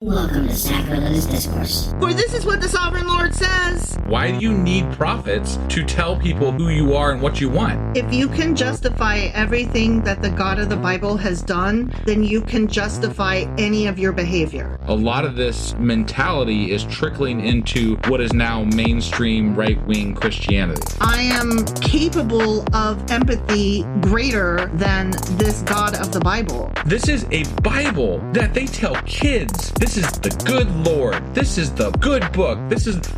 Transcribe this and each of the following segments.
Welcome to Sacrilegious Discourse. For this is what the Sovereign Lord says. Why do you need prophets to tell people who you are and what you want? If you can justify everything that the God of the Bible has done, then you can justify any of your behavior. A lot of this mentality is trickling into what is now mainstream right-wing Christianity. I am capable of empathy greater than this God of the Bible. This is a Bible that they tell kids. This is the good Lord. This is the good book.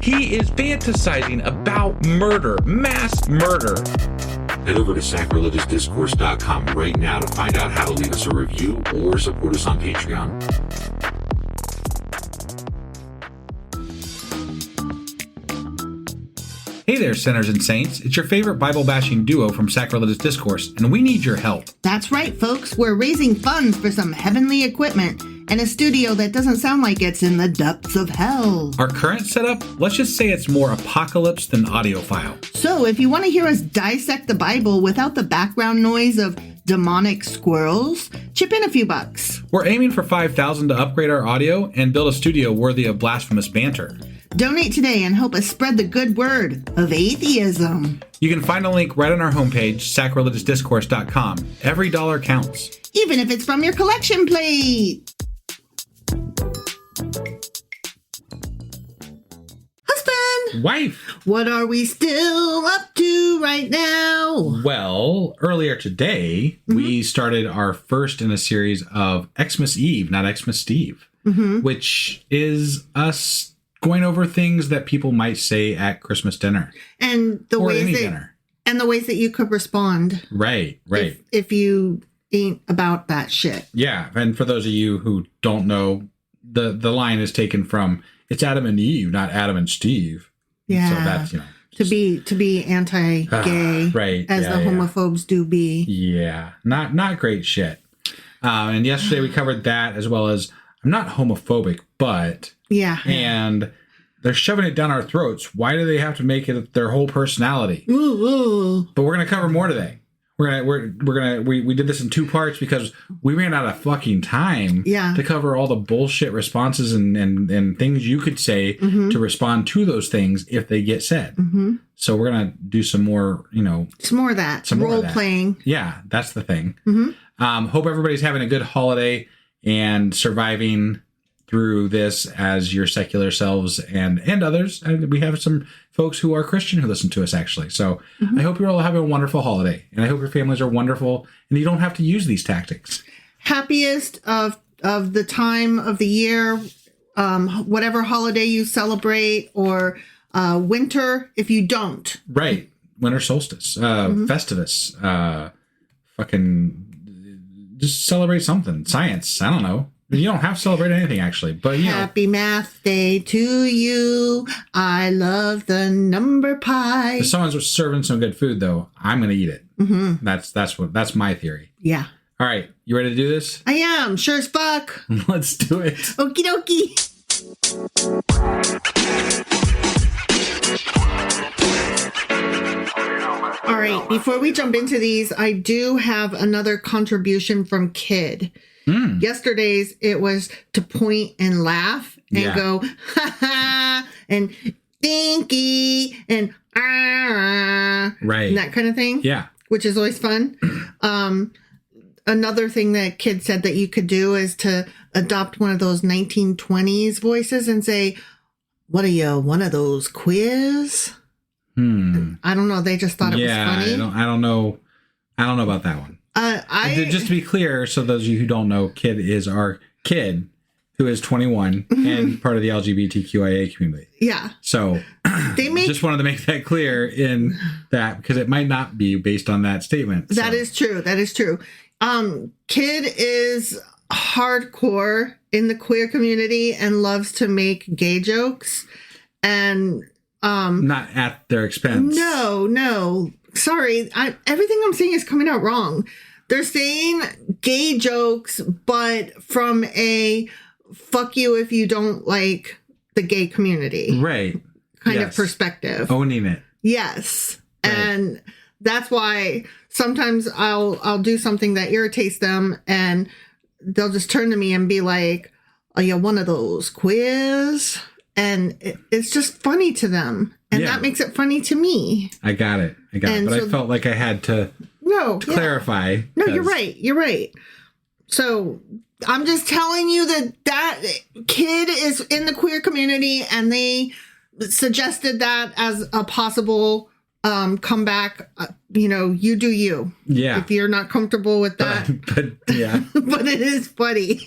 He is fantasizing about murder, mass murder. Head over to sacrilegiousdiscourse.com right now to find out how to leave us a review or support us on Patreon. Hey there, sinners and saints. It's your favorite Bible-bashing duo from Sacrilegious Discourse, and we need your help. That's right, folks. We're raising funds for some heavenly equipment and a studio that doesn't sound like it's in the depths of hell. Our current setup, let's just say it's more apocalypse than audiophile. So if you want to hear us dissect the Bible without the background noise of demonic squirrels, chip in a few bucks. We're aiming for $5,000 to upgrade our audio and build a studio worthy of blasphemous banter. Donate today and help us spread the good word of atheism. You can find a link right on our homepage, sacrilegiousdiscourse.com. Every dollar counts. Even if it's from your collection plate. Husband! Wife! What are we still up to right now? Well, earlier today, we started our first in a series of Xmas Eve, not Xmas Steve, which is us going over things that people might say at Christmas dinner. And the ways that you could respond. Right. If you ain't about that shit. Yeah, and for those of you who don't know, the line is taken from it's Adam and Eve, not Adam and Steve. Yeah. So that's, to be anti-gay, right? As the homophobes do be. Yeah, not great shit. And yesterday we covered that, as well as I'm not homophobic, but and they're shoving it down our throats. Why do they have to make it their whole personality? Ooh. But we're gonna cover more today. We did this in two parts because we ran out of fucking time to cover all the bullshit responses and things you could say to respond to those things if they get said. So we're gonna do some more, some more of that. Some role playing. Yeah, that's the thing. Hope everybody's having a good holiday and surviving through this as your secular selves and others. And we have some folks who are Christian who listen to us, actually. So I hope you're all having a wonderful holiday. And I hope your families are wonderful and you don't have to use these tactics. Happiest of the time of the year, whatever holiday you celebrate, or winter if you don't. Right. Winter solstice, Festivus, fucking just celebrate something. Science. I don't know. You don't have to celebrate anything, actually, but Happy Math Day to you. I love the number pi. If someone's serving some good food, though, I'm going to eat it. That's my theory. Yeah. All right. You ready to do this? I am. Sure as fuck. Let's do it. Okie dokie. All right. Before we jump into these, I do have another contribution from Kid. Yesterday's, it was to point and laugh and go, ha ha, and dinky, and right, and that kind of thing. Yeah. Which is always fun. Another thing that Kid said that you could do is to adopt one of those 1920s voices and say, what are you, one of those queers? I don't know. They just thought it was funny. I don't know about that one. Just to be clear, so those of you who don't know, Kid is our kid who is 21 and part of the LGBTQIA community. Yeah. So just wanted to make that clear in that, because it might not be based on that statement. That is true. Kid is hardcore in the queer community and loves to make gay jokes, and not at their expense. No. Sorry, everything I'm saying is coming out wrong. They're saying gay jokes, but from a fuck you if you don't like the gay community. Right. Kind of perspective. Owning it. Yes. Right. And that's why sometimes I'll do something that irritates them and they'll just turn to me and be like, one of those quiz, and it's just funny to them, and that makes it funny to me. I got it. But I felt like I had to clarify. No, you're right. So I'm just telling you that kid is in the queer community, and they suggested that as a possible comeback. You do you. Yeah. If you're not comfortable with that. But yeah. But it is funny.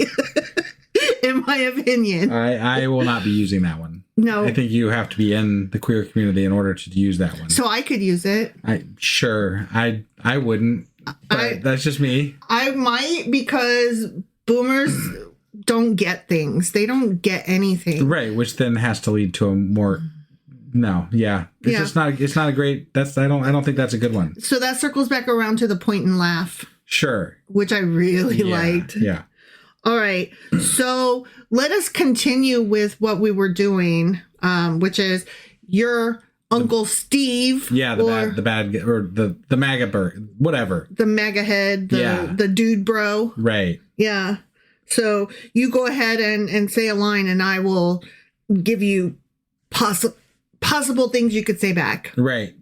In my opinion. I will not be using that one. No. I think you have to be in the queer community in order to use that one. So I could use it. I wouldn't. But that's just me. I might, because boomers don't get things. They don't get anything. Right, which then has to lead to a more It's just not a great I don't think that's a good one. So that circles back around to the point and laugh. Sure. Which I really liked. Yeah. All right. So let us continue with what we were doing, which is your Uncle Steve. Yeah, the bad or the MAGA bird, whatever. The MAGA head, the dude bro. Right. Yeah. So you go ahead and say a line, and I will give you possible things you could say back. Right.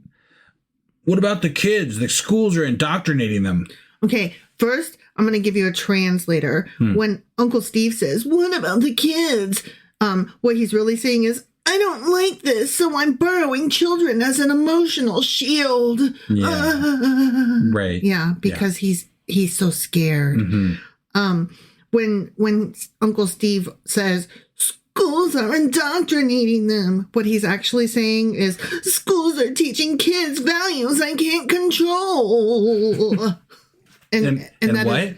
What about the kids? The schools are indoctrinating them. Okay. First, I'm going to give you a translator. When Uncle Steve says, "What about the kids?" What he's really saying is, "I don't like this, so I'm borrowing children as an emotional shield." Yeah. Right. Yeah, because he's so scared. Mm-hmm. When Uncle Steve says, "Schools are indoctrinating them," what he's actually saying is, "Schools are teaching kids values I can't control." And what?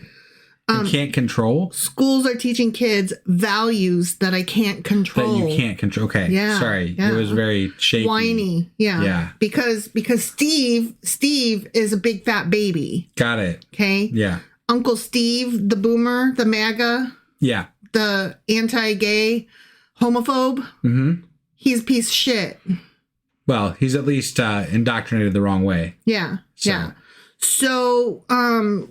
You can't control? Schools are teaching kids values that I can't control. That you can't control. Okay. Yeah. Sorry. Yeah. It was very shaky. Whiny. Yeah. Yeah. Because Steve is a big fat baby. Got it. Okay. Yeah. Uncle Steve, the boomer, the MAGA. Yeah. The anti-gay homophobe. Mm-hmm. He's a piece of shit. Well, he's at least indoctrinated the wrong way. Yeah. Yeah. So,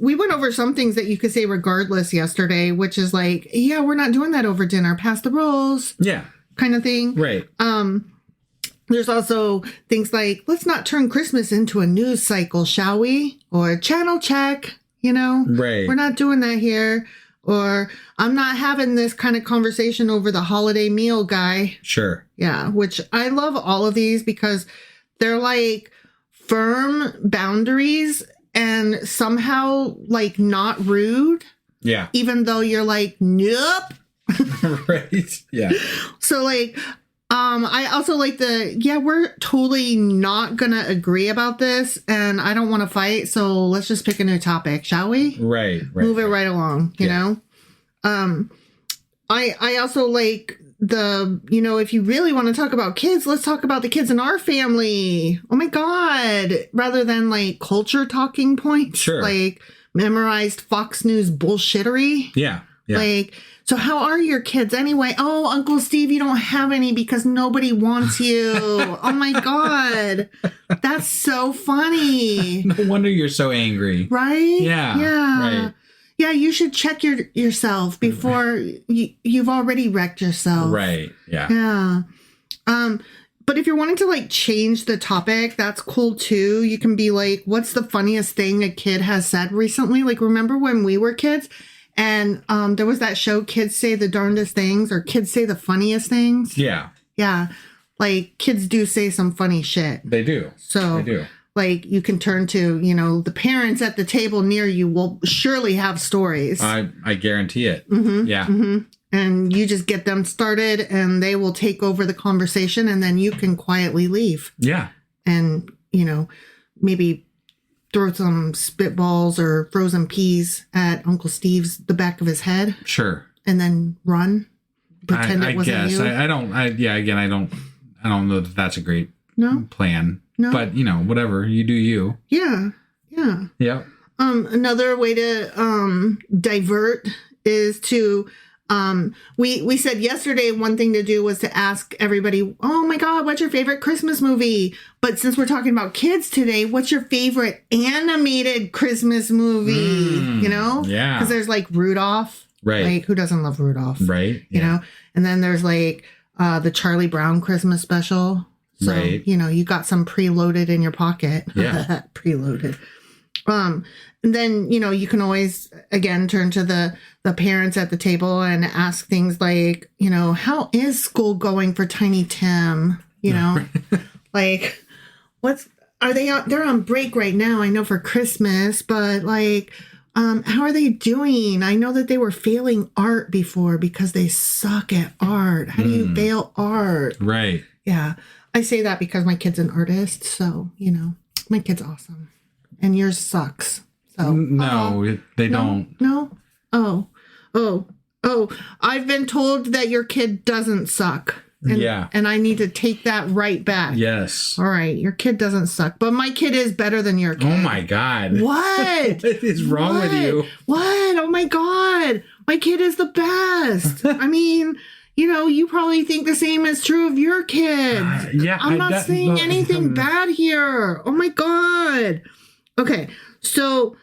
we went over some things that you could say regardless yesterday, which is like, yeah, we're not doing that over dinner. Pass the rolls. Yeah. Kind of thing. Right. There's also things like, let's not turn Christmas into a news cycle, shall we? Or channel check, Right. We're not doing that here. Or I'm not having this kind of conversation over the holiday meal guy. Sure. Yeah. Which I love all of these because they're like firm boundaries and somehow like not rude. Yeah. Even though you're like, nope. Right. Yeah. So like, I also like we're totally not gonna agree about this and I don't want to fight. So let's just pick a new topic, shall we? Right. Move it right along, you know? I also like if you really want to talk about kids, let's talk about the kids in our family. Oh my God. Rather than like culture talking points. Sure. Like memorized Fox News bullshittery. Yeah. Yeah. Like, so how are your kids anyway? Oh, Uncle Steve, you don't have any because nobody wants you. Oh my God. That's so funny. No wonder you're so angry. Right? Yeah. Yeah. Right. Yeah, you should check yourself before you've already wrecked yourself. Right. Yeah. Yeah. But if you're wanting to like change the topic, that's cool too. You can be like, what's the funniest thing a kid has said recently? Like, remember when we were kids and there was that show, Kids Say the Darndest Things or Kids Say the Funniest Things? Yeah. Yeah. Like kids do say some funny shit. They do. So they do. Like you can turn to, the parents at the table near you will surely have stories. I guarantee it. Mm-hmm, yeah. Mm-hmm. And you just get them started and they will take over the conversation and then you can quietly leave. Yeah. And, maybe throw some spitballs or frozen peas at Uncle Steve's, the back of his head. Sure. And then run. Pretend it wasn't guess. you. I don't know that that's a great plan. No. But, whatever. You do you. Yeah. Yeah. Yeah. Another way to divert is to we said yesterday one thing to do was to ask everybody, oh my God, what's your favorite Christmas movie? But since we're talking about kids today, what's your favorite animated Christmas movie? Yeah. Because there's like Rudolph. Right. Like, who doesn't love Rudolph? Right. You know? And then there's like the Charlie Brown Christmas special. So, Right. you know, you got some preloaded in your pocket. Yeah. Preloaded. And then, you know, you can always, again, turn to the parents at the table and ask things like, you know, how is school going for Tiny Tim? You know, like, they're on break right now, I know, for Christmas, but like, how are they doing? I know that they were failing art before because they suck at art. How do you fail art? Right. Yeah. I say that because my kid's an artist. So, you know, my kid's awesome. And yours sucks. So no, they don't. No? Oh. I've been told that your kid doesn't suck. And, Yeah. And I need to take that right back. Yes. All right. Your kid doesn't suck. But my kid is better than your kid. Oh my God. What? What is wrong with you? What? Oh my God. My kid is the best. I mean, you know, you probably think the same is true of your kids. Yeah. I'm not saying anything bad here. Oh my God. Okay. So,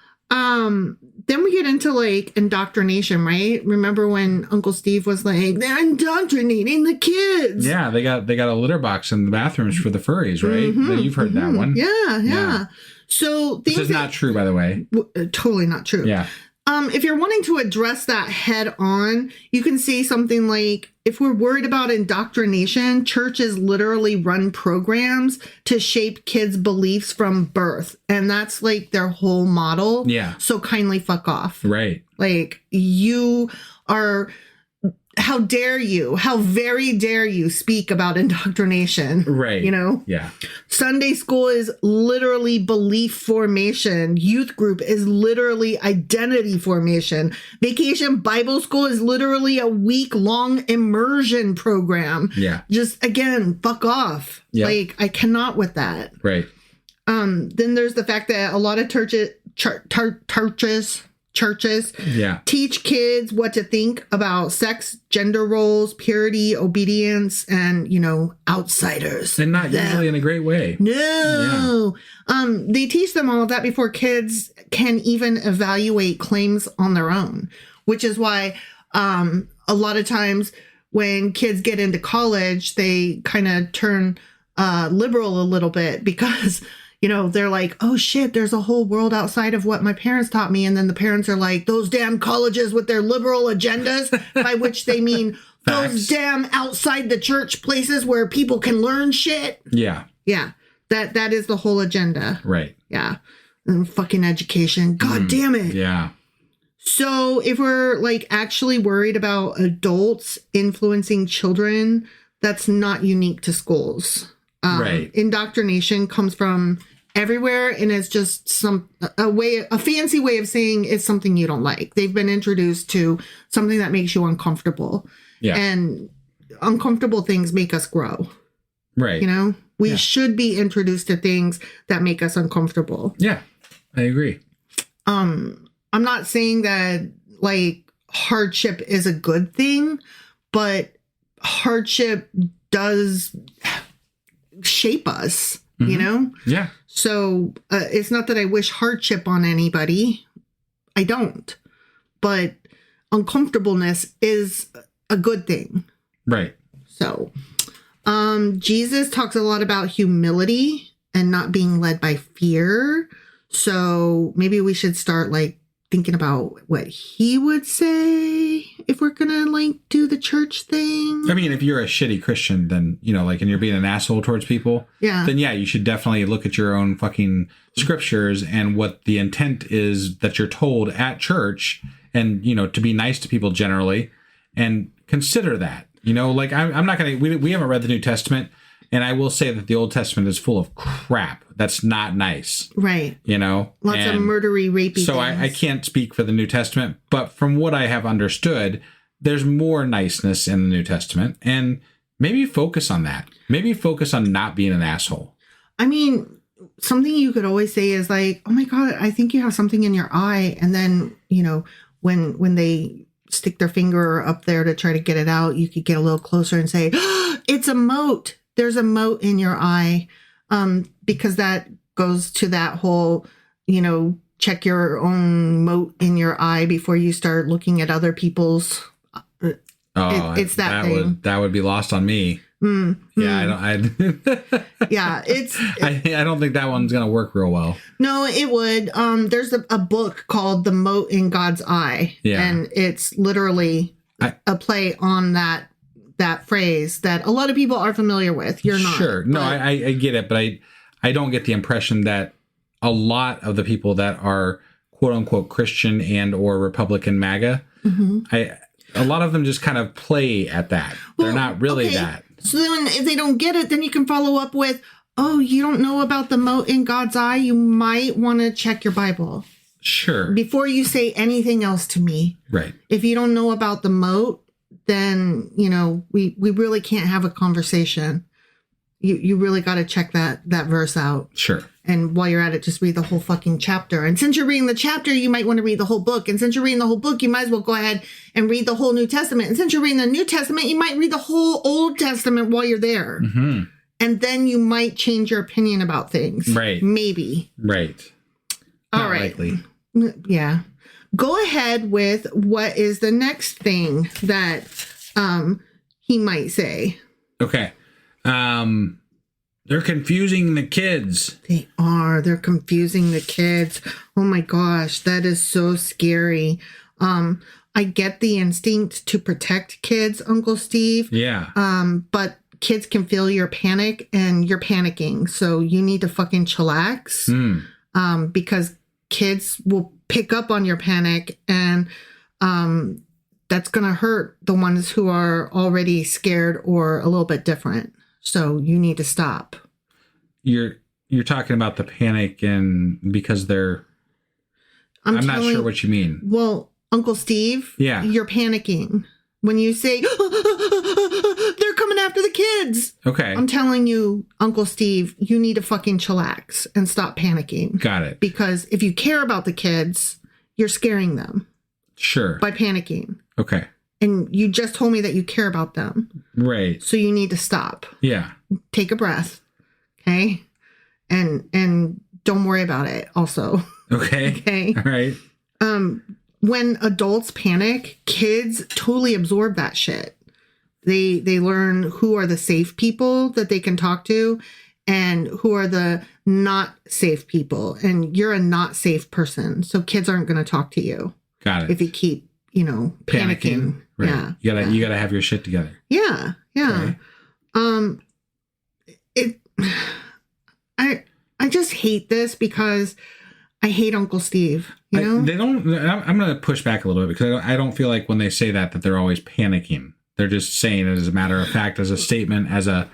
then we get into like indoctrination, right? Remember when Uncle Steve was like, they're indoctrinating the kids. Yeah, they got a litter box in the bathrooms for the furries, right? You've heard that one. Yeah. So this is not true, by the way. Totally not true. Yeah. If you're wanting to address that head on, you can say something like, if we're worried about indoctrination, churches literally run programs to shape kids' beliefs from birth. And that's like their whole model. Yeah. So kindly fuck off. Right. Like, you are... How very dare you speak about indoctrination? Right. You know? Yeah. Sunday school is literally belief formation. Youth group is literally identity formation. Vacation Bible school is literally a week-long immersion program. Yeah. Just, again, fuck off. Yeah. Like, I cannot with that. Right. Then there's the fact that a lot of churches teach kids what to think about sex, gender roles, purity, obedience, and, you know, outsiders. And not usually in a great way. No. They teach them all of that before kids can even evaluate claims on their own, which is why a lot of times when kids get into college, they kind of turn liberal a little bit because... You know, they're like, oh shit, there's a whole world outside of what my parents taught me. And then the parents are like, those damn colleges with their liberal agendas, by which they mean those damn outside the church places where people can learn shit. Yeah. Yeah. That is the whole agenda. Right. Yeah. And fucking education. God damn it. Yeah. So if we're like actually worried about adults influencing children, that's not unique to schools. Right. Indoctrination comes from everywhere, and it's just a fancy way of saying it's something you don't like. They've been introduced to something that makes you uncomfortable. Yeah. And uncomfortable things make us grow. Right. You know, we should be introduced to things that make us uncomfortable. Yeah, I agree. I'm not saying that like hardship is a good thing, but hardship does shape us, you know? Yeah. So it's not that I wish hardship on anybody. I don't. But uncomfortableness is a good thing. Right. So Jesus talks a lot about humility and not being led by fear. So maybe we should start like thinking about what he would say if we're gonna like do the church thing. I mean, if you're a shitty Christian, then, you know, like, and you're being an asshole towards people, then yeah, you should definitely look at your own fucking scriptures and what the intent is that you're told at church, and, you know, to be nice to people generally, and consider that, you know, like I'm not gonna, we haven't read the New Testament, and I will say that the Old Testament is full of crap that's not nice. Right. You know? Lots of murdery, rapey so things. I can't speak for the New Testament, but from what I have understood, there's more niceness in the New Testament, and maybe focus on that. Maybe focus on not being an asshole. I mean, something you could always say is like, oh my God, I think you have something in your eye. And then, you know, when they stick their finger up there to try to get it out, you could get a little closer and say, oh, it's a mote. There's a mote in your eye, because that goes to that whole, you know, check your own mote in your eye before you start looking at other people's. It's that thing. That would be lost on me. Yeah, I don't think that one's gonna work real well. No, it would. There's a book called The Mote in God's Eye, and it's literally a play on that phrase that a lot of people are familiar with. You're not. Sure. No, I get it, but I don't get the impression that a lot of the people that are quote unquote Christian and or Republican MAGA, a lot of them just kind of play at that. Well, they're not really that. So then if they don't get it, then you can follow up with, oh, you don't know about the mote in God's eye? You might want to check your Bible. Sure. Before you say anything else to me. Right. If you don't know about the mote, then, we really can't have a conversation. You really got to check that verse out. Sure. And while you're at it, just read the whole fucking chapter. And since you're reading the chapter, you might want to read the whole book. And since you're reading the whole book, you might as well go ahead and read the whole New Testament. And since you're reading the New Testament, you might read the whole Old Testament while you're there. Mm-hmm. And then you might change your opinion about things. Right. Maybe. Right. All right. Likely. Yeah. Go ahead with what is the next thing that he might say. Okay. They're confusing the kids. They are. They're confusing the kids. Oh my gosh, that is so scary. I get the instinct to protect kids, Uncle Steve. Yeah. But kids can feel your panic and you're panicking. So you need to fucking chillax. Because kids will pick up on your panic and that's going to hurt the ones who are already scared or a little bit different. So you need to stop. You're talking about the panic and because they're... I'm not sure what you mean. Well, Uncle Steve, you're panicking. When you say, they're coming after the kids. Okay. I'm telling you, Uncle Steve, you need to fucking chillax and stop panicking. Got it. Because if you care about the kids, you're scaring them. Sure. By panicking. Okay. And you just told me that you care about them. Right. So you need to stop. Yeah. Take a breath. Okay? And don't worry about it also. Okay. Okay. All right. When adults panic, kids totally absorb that shit. They learn who are the safe people that they can talk to and who are the not safe people. And you're a not safe person. So kids aren't going to talk to you. Got it. If you keep, panicking. Right. Yeah. You gotta have your shit together. Yeah. Yeah. Okay. I just hate this because I hate Uncle Steve. I'm going to push back a little bit because I don't feel like when they say that they're always panicking. They're just saying it as a matter of fact, as a statement, as a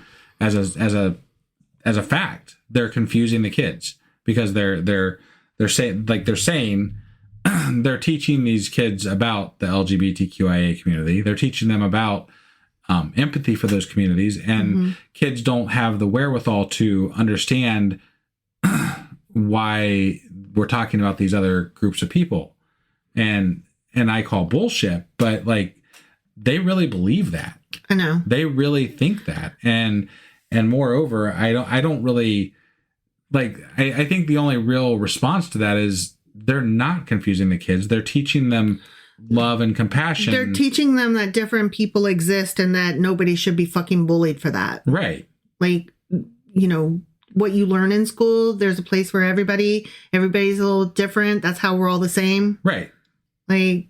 fact. They're confusing the kids because they're saying they're teaching these kids about the LGBTQIA community. They're teaching them about empathy for those communities, and kids don't have the wherewithal to understand why we're talking about these other groups of people. And I call bullshit, but they really believe that. I know. They really think that. And moreover, I don't really I think the only real response to that is they're not confusing the kids. They're teaching them love and compassion. They're teaching them that different people exist and that nobody should be fucking bullied for that. Right. What you learn in school, there's a place for everybody's a little different. That's how we're all the same. Right. I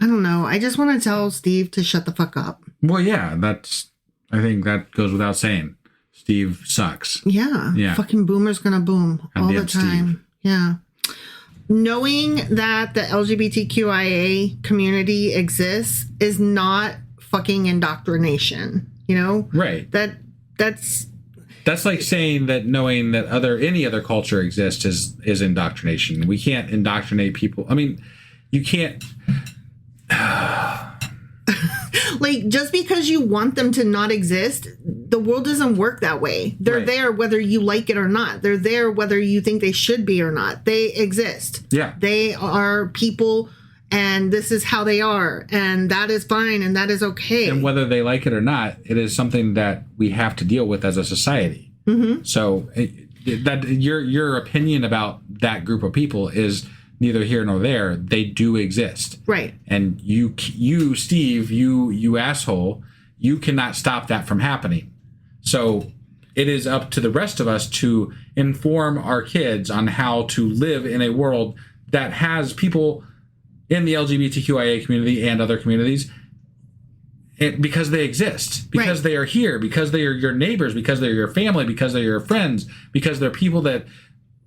don't know. I just want to tell Steve to shut the fuck up. Well, yeah, I think that goes without saying. Steve sucks. Yeah. Yeah. Fucking boomer's gonna boom all the time. Steve. Yeah. Knowing that the LGBTQIA community exists is not fucking indoctrination. Right. That's like saying that knowing that any other culture exists is indoctrination. We can't indoctrinate people. I mean, you can't. Just because you want them to not exist, the world doesn't work that way. They're there whether you like it or not. They're there whether you think they should be or not. They exist. Yeah. They are people, and this is how they are, and that is fine, and that is okay. And whether they like it or not, it is something that we have to deal with as a society. Mm-hmm. So that your opinion about that group of people is neither here nor there. They do exist. Right. And you Steve, you asshole, you cannot stop that from happening. So it is up to the rest of us to inform our kids on how to live in a world that has people in the LGBTQIA community and other communities, because they exist, because they are here, because they are your neighbors, because they're your family, because they're your friends, because they're people that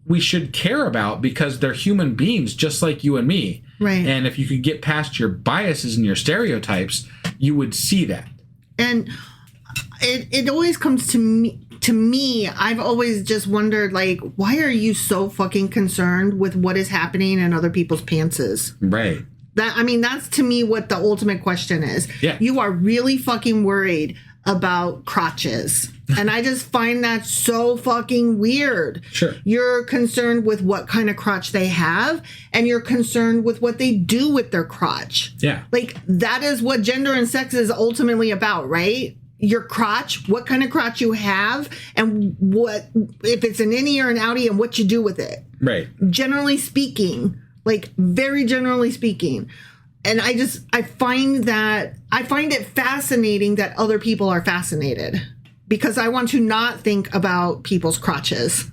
we should care about, because they're human beings just like you and me. Right. And if you could get past your biases and your stereotypes, you would see that. And it always comes to me, I've always just wondered, like, why are you so fucking concerned with what is happening in other people's pantses? Right. That's to me what the ultimate question is. Yeah. You are really fucking worried about crotches. And I just find that so fucking weird. Sure. You're concerned with what kind of crotch they have, and you're concerned with what they do with their crotch. Yeah. Like, that is what gender and sex is ultimately about, right? Your crotch, what kind of crotch you have, and what, if it's an innie or an outie, and what you do with it. Right. Generally speaking, like, very generally speaking. And I find it fascinating that other people are fascinated, because I want to not think about people's crotches.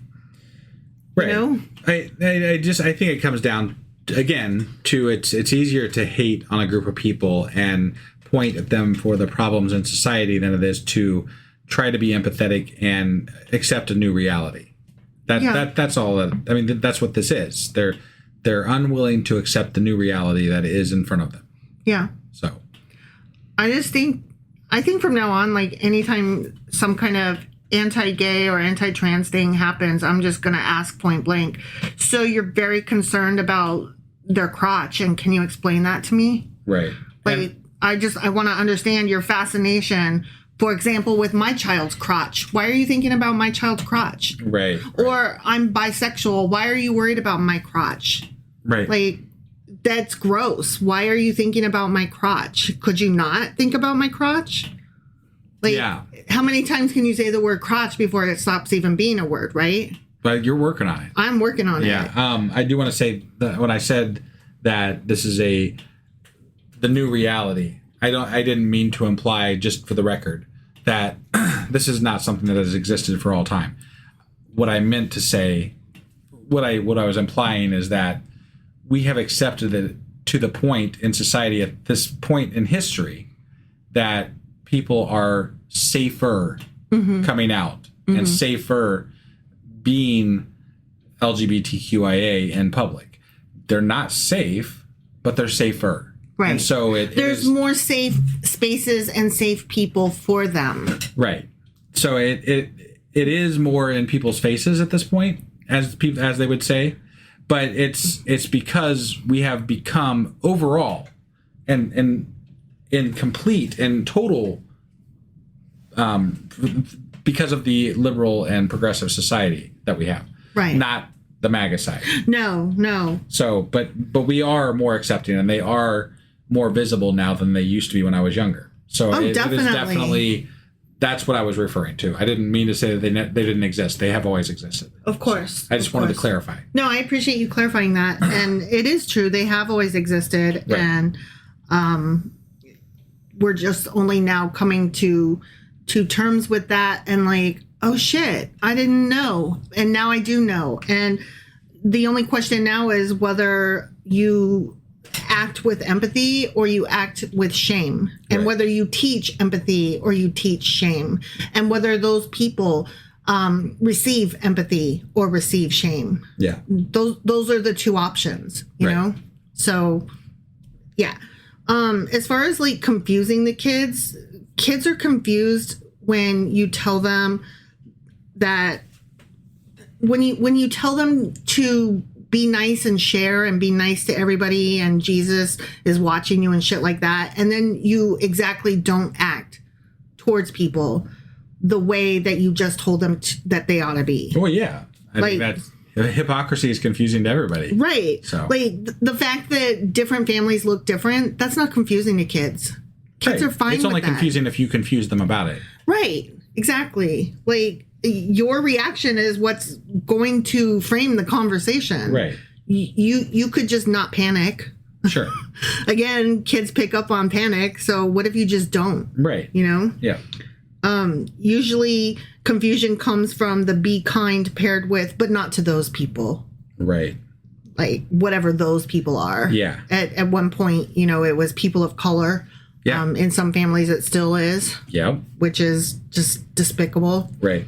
Right. You know? I think it comes down again to it's easier to hate on a group of people and point at them for the problems in society than it is to try to be empathetic and accept a new reality. That's all that's what this is. They're unwilling to accept the new reality that is in front of them. Yeah. So I think from now on, like, anytime some kind of anti-gay or anti-trans thing happens, I'm just going to ask point blank, so you're very concerned about their crotch, and can you explain that to me? Right. Like, I want to understand your fascination, for example, with my child's crotch. Why are you thinking about my child's crotch? Right. Or I'm bisexual. Why are you worried about my crotch? Right. Like, that's gross. Why are you thinking about my crotch? Could you not think about my crotch? Like, yeah. How many times can you say the word crotch before it stops even being a word, right? But you're working on it. I'm working on it. Yeah. I do want to say that when I said that this is the new reality, I didn't mean to imply, just for the record, that this is not something that has existed for all time. What I meant to say, what I was implying, is that we have accepted it to the point in society at this point in history that people are safer coming out and safer being LGBTQIA in public. They're not safe, but they're safer. Right. And so there's more safe spaces and safe people for them. Right. So it is more in people's faces at this point, as they would say, but it's because we have become overall and in complete and total because of the liberal and progressive society that we have. Right. Not the MAGA side. No. So, but we are more accepting, and they are more visible now than they used to be when I was younger. So it is definitely, that's what I was referring to. I didn't mean to say that they didn't exist. They have always existed. Of course. I just wanted to clarify. No, I appreciate you clarifying that. And it is true. They have always existed. Right. And we're just only now coming to terms with that, and like, oh shit, I didn't know. And now I do know. And the only question now is whether you act with empathy or you act with shame, and whether you teach empathy or you teach shame, and whether those people receive empathy or receive shame. Yeah. Those are the two options, you know? So yeah. As far as like confusing the kids are confused when you tell them that when you tell them to be nice and share and be nice to everybody, and Jesus is watching you and shit like that, and then you exactly don't act towards people the way that you just told them that they ought to be. Oh yeah, I think that's hypocrisy is confusing to everybody, right? So like the fact that different families look different, that's not confusing to kids. Kids are fine. It's only with that. confusing if you confuse them about it. Right. Exactly. Like, your reaction is what's going to frame the conversation. Right. you could just not panic. Sure. Again, kids pick up on panic. So what if you just don't? Right. You know? Yeah. Usually confusion comes from the be kind paired with, but not to those people. Right. Like whatever those people are. Yeah. At one point, you know, it was people of color. Yeah. In some families it still is. Yeah. Which is just despicable. Right.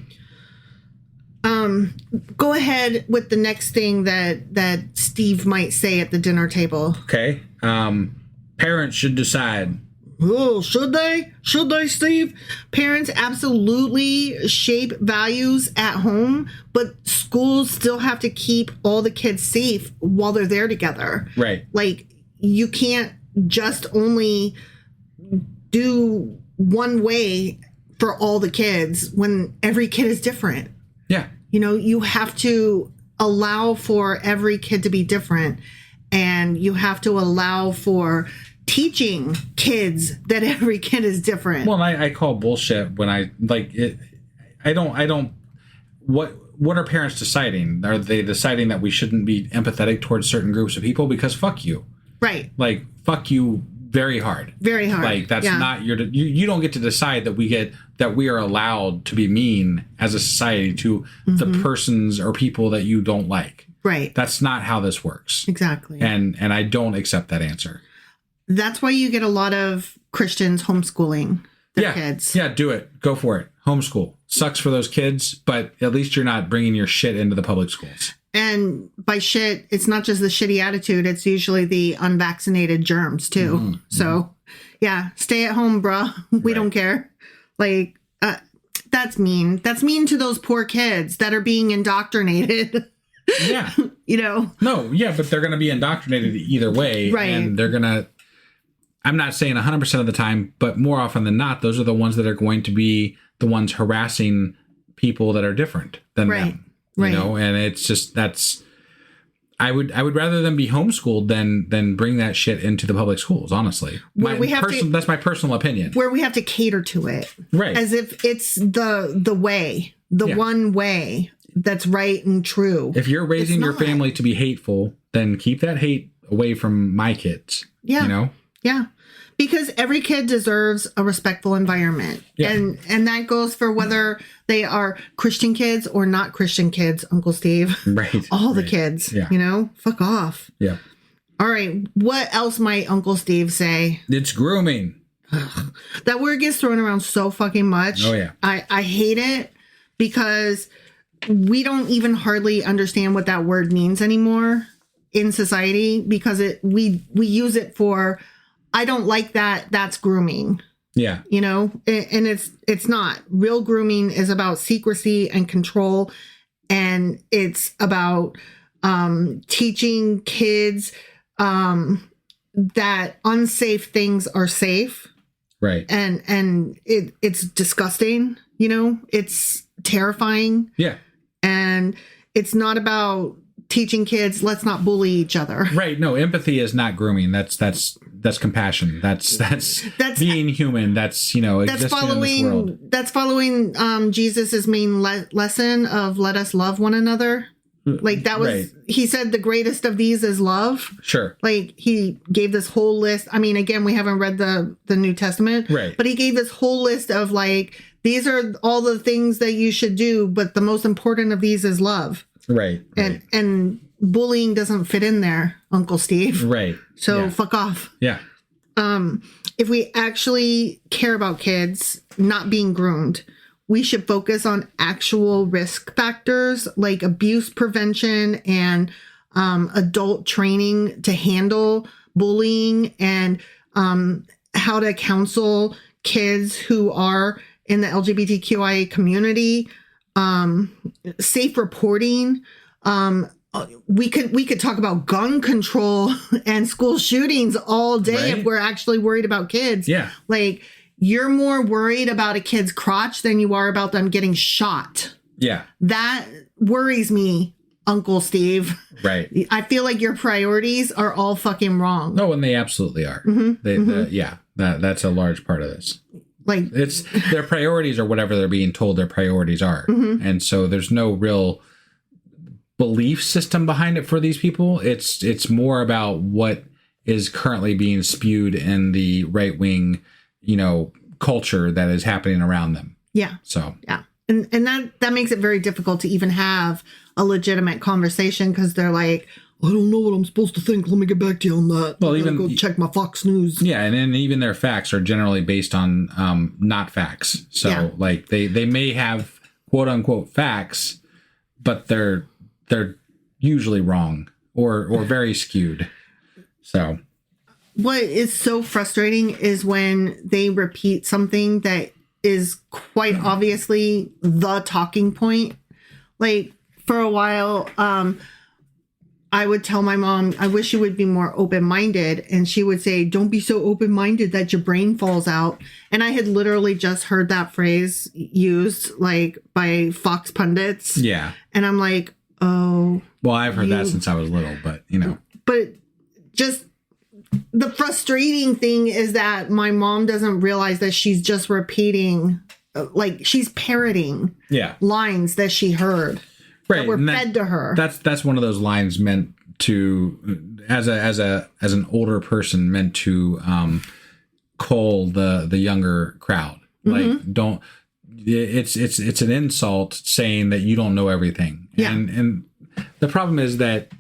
Go ahead with the next thing that Steve might say at the dinner table. Okay. Parents should decide. Oh, should they? Should they, Steve? Parents absolutely shape values at home, but schools still have to keep all the kids safe while they're there together. Right. Like, you can't just only do one way for all the kids when every kid is different. Yeah. You know, you have to allow for every kid to be different, and you have to allow for teaching kids that every kid is different. Well, I call bullshit when I like it. I don't. What are parents deciding? Are they deciding that we shouldn't be empathetic towards certain groups of people? Because fuck you. Right. Like, fuck you very hard. Very hard. Like, that's not you don't get to decide that we are allowed to be mean as a society to the persons or people that you don't like. Right. That's not how this works. Exactly. And I don't accept that answer. That's why you get a lot of Christians homeschooling their kids. Yeah, do it. Go for it. Homeschool. Sucks for those kids, but at least you're not bringing your shit into the public schools. And by shit, it's not just the shitty attitude. It's usually the unvaccinated germs, too. Mm-hmm. So, yeah, stay at home, bruh. We don't care. Like, that's mean. That's mean to those poor kids that are being indoctrinated. Yeah. You know? No, yeah, but they're going to be indoctrinated either way. Right. And they're going to, I'm not saying 100% of the time, but more often than not, those are the ones that are going to be the ones harassing people that are different than them. You know, and it's just, I would rather them be homeschooled than bring that shit into the public schools, honestly. That's my personal opinion. Where we have to cater to it. Right. As if it's the way, one way that's right and true. If you're raising your family to be hateful, then keep that hate away from my kids. Yeah. You know? Yeah. Because every kid deserves a respectful environment. Yeah. And that goes for whether they are Christian kids or not Christian kids, Uncle Steve. Right. All the kids, you know, fuck off. Yeah. All right. What else might Uncle Steve say? It's grooming. Ugh. That word gets thrown around so fucking much. Oh, yeah. I hate it because we don't even hardly understand what that word means anymore in society, because we use it for, I don't like that. That's grooming. Yeah. You know, and it's not. Real grooming is about secrecy and control. And it's about teaching kids that unsafe things are safe. Right. And it's disgusting. You know, it's terrifying. Yeah. And it's not about teaching kids, let's not bully each other. Right. No, empathy is not grooming. That's compassion. That's being human. That's, you know, existing in this world. That's following Jesus's main lesson of let us love one another. Like that was, he said the greatest of these is love. Sure. Like he gave this whole list. I mean, again, we haven't read the New Testament. Right. But he gave this whole list of like, these are all the things that you should do, but the most important of these is love. Right. And bullying doesn't fit in there, Uncle Steve. Right. So fuck off. Yeah. If we actually care about kids not being groomed, we should focus on actual risk factors like abuse prevention and adult training to handle bullying, and how to counsel kids who are in the LGBTQIA community, safe reporting. We could talk about gun control and school shootings all day if we're actually worried about kids. Yeah. Like, you're more worried about a kid's crotch than you are about them getting shot. Yeah. That worries me, Uncle Steve. Right. I feel like your priorities are all fucking wrong. No, and they absolutely are. Mm-hmm. That's a large part of this. Like, it's their priorities are whatever they're being told their priorities are. Mm-hmm. And so there's no real belief system behind it for these people. It's more about what is currently being spewed in the right wing, culture that is happening around them. Yeah. So yeah. And that makes it very difficult to even have a legitimate conversation because they're like, I don't know what I'm supposed to think. Let me get back to you on that. Well, I gotta even go check my Fox News. Yeah, and then even their facts are generally based on not facts. So like they may have quote unquote facts, but they're usually wrong or very skewed. So what is so frustrating is when they repeat something that is quite obviously the talking point. Like for a while, I would tell my mom, I wish you would be more open-minded. And she would say, don't be so open-minded that your brain falls out. And I had literally just heard that phrase used like by Fox pundits. yeah. And I'm like, oh. Well, I've heard that since I was little, but But just the frustrating thing is that my mom doesn't realize that she's just repeating, like she's parroting lines that she heard. That were fed to her. That's one of those lines meant to, as an older person, meant to cull the younger crowd. Like don't. It's an insult saying that you don't know everything. Yeah. And the problem is that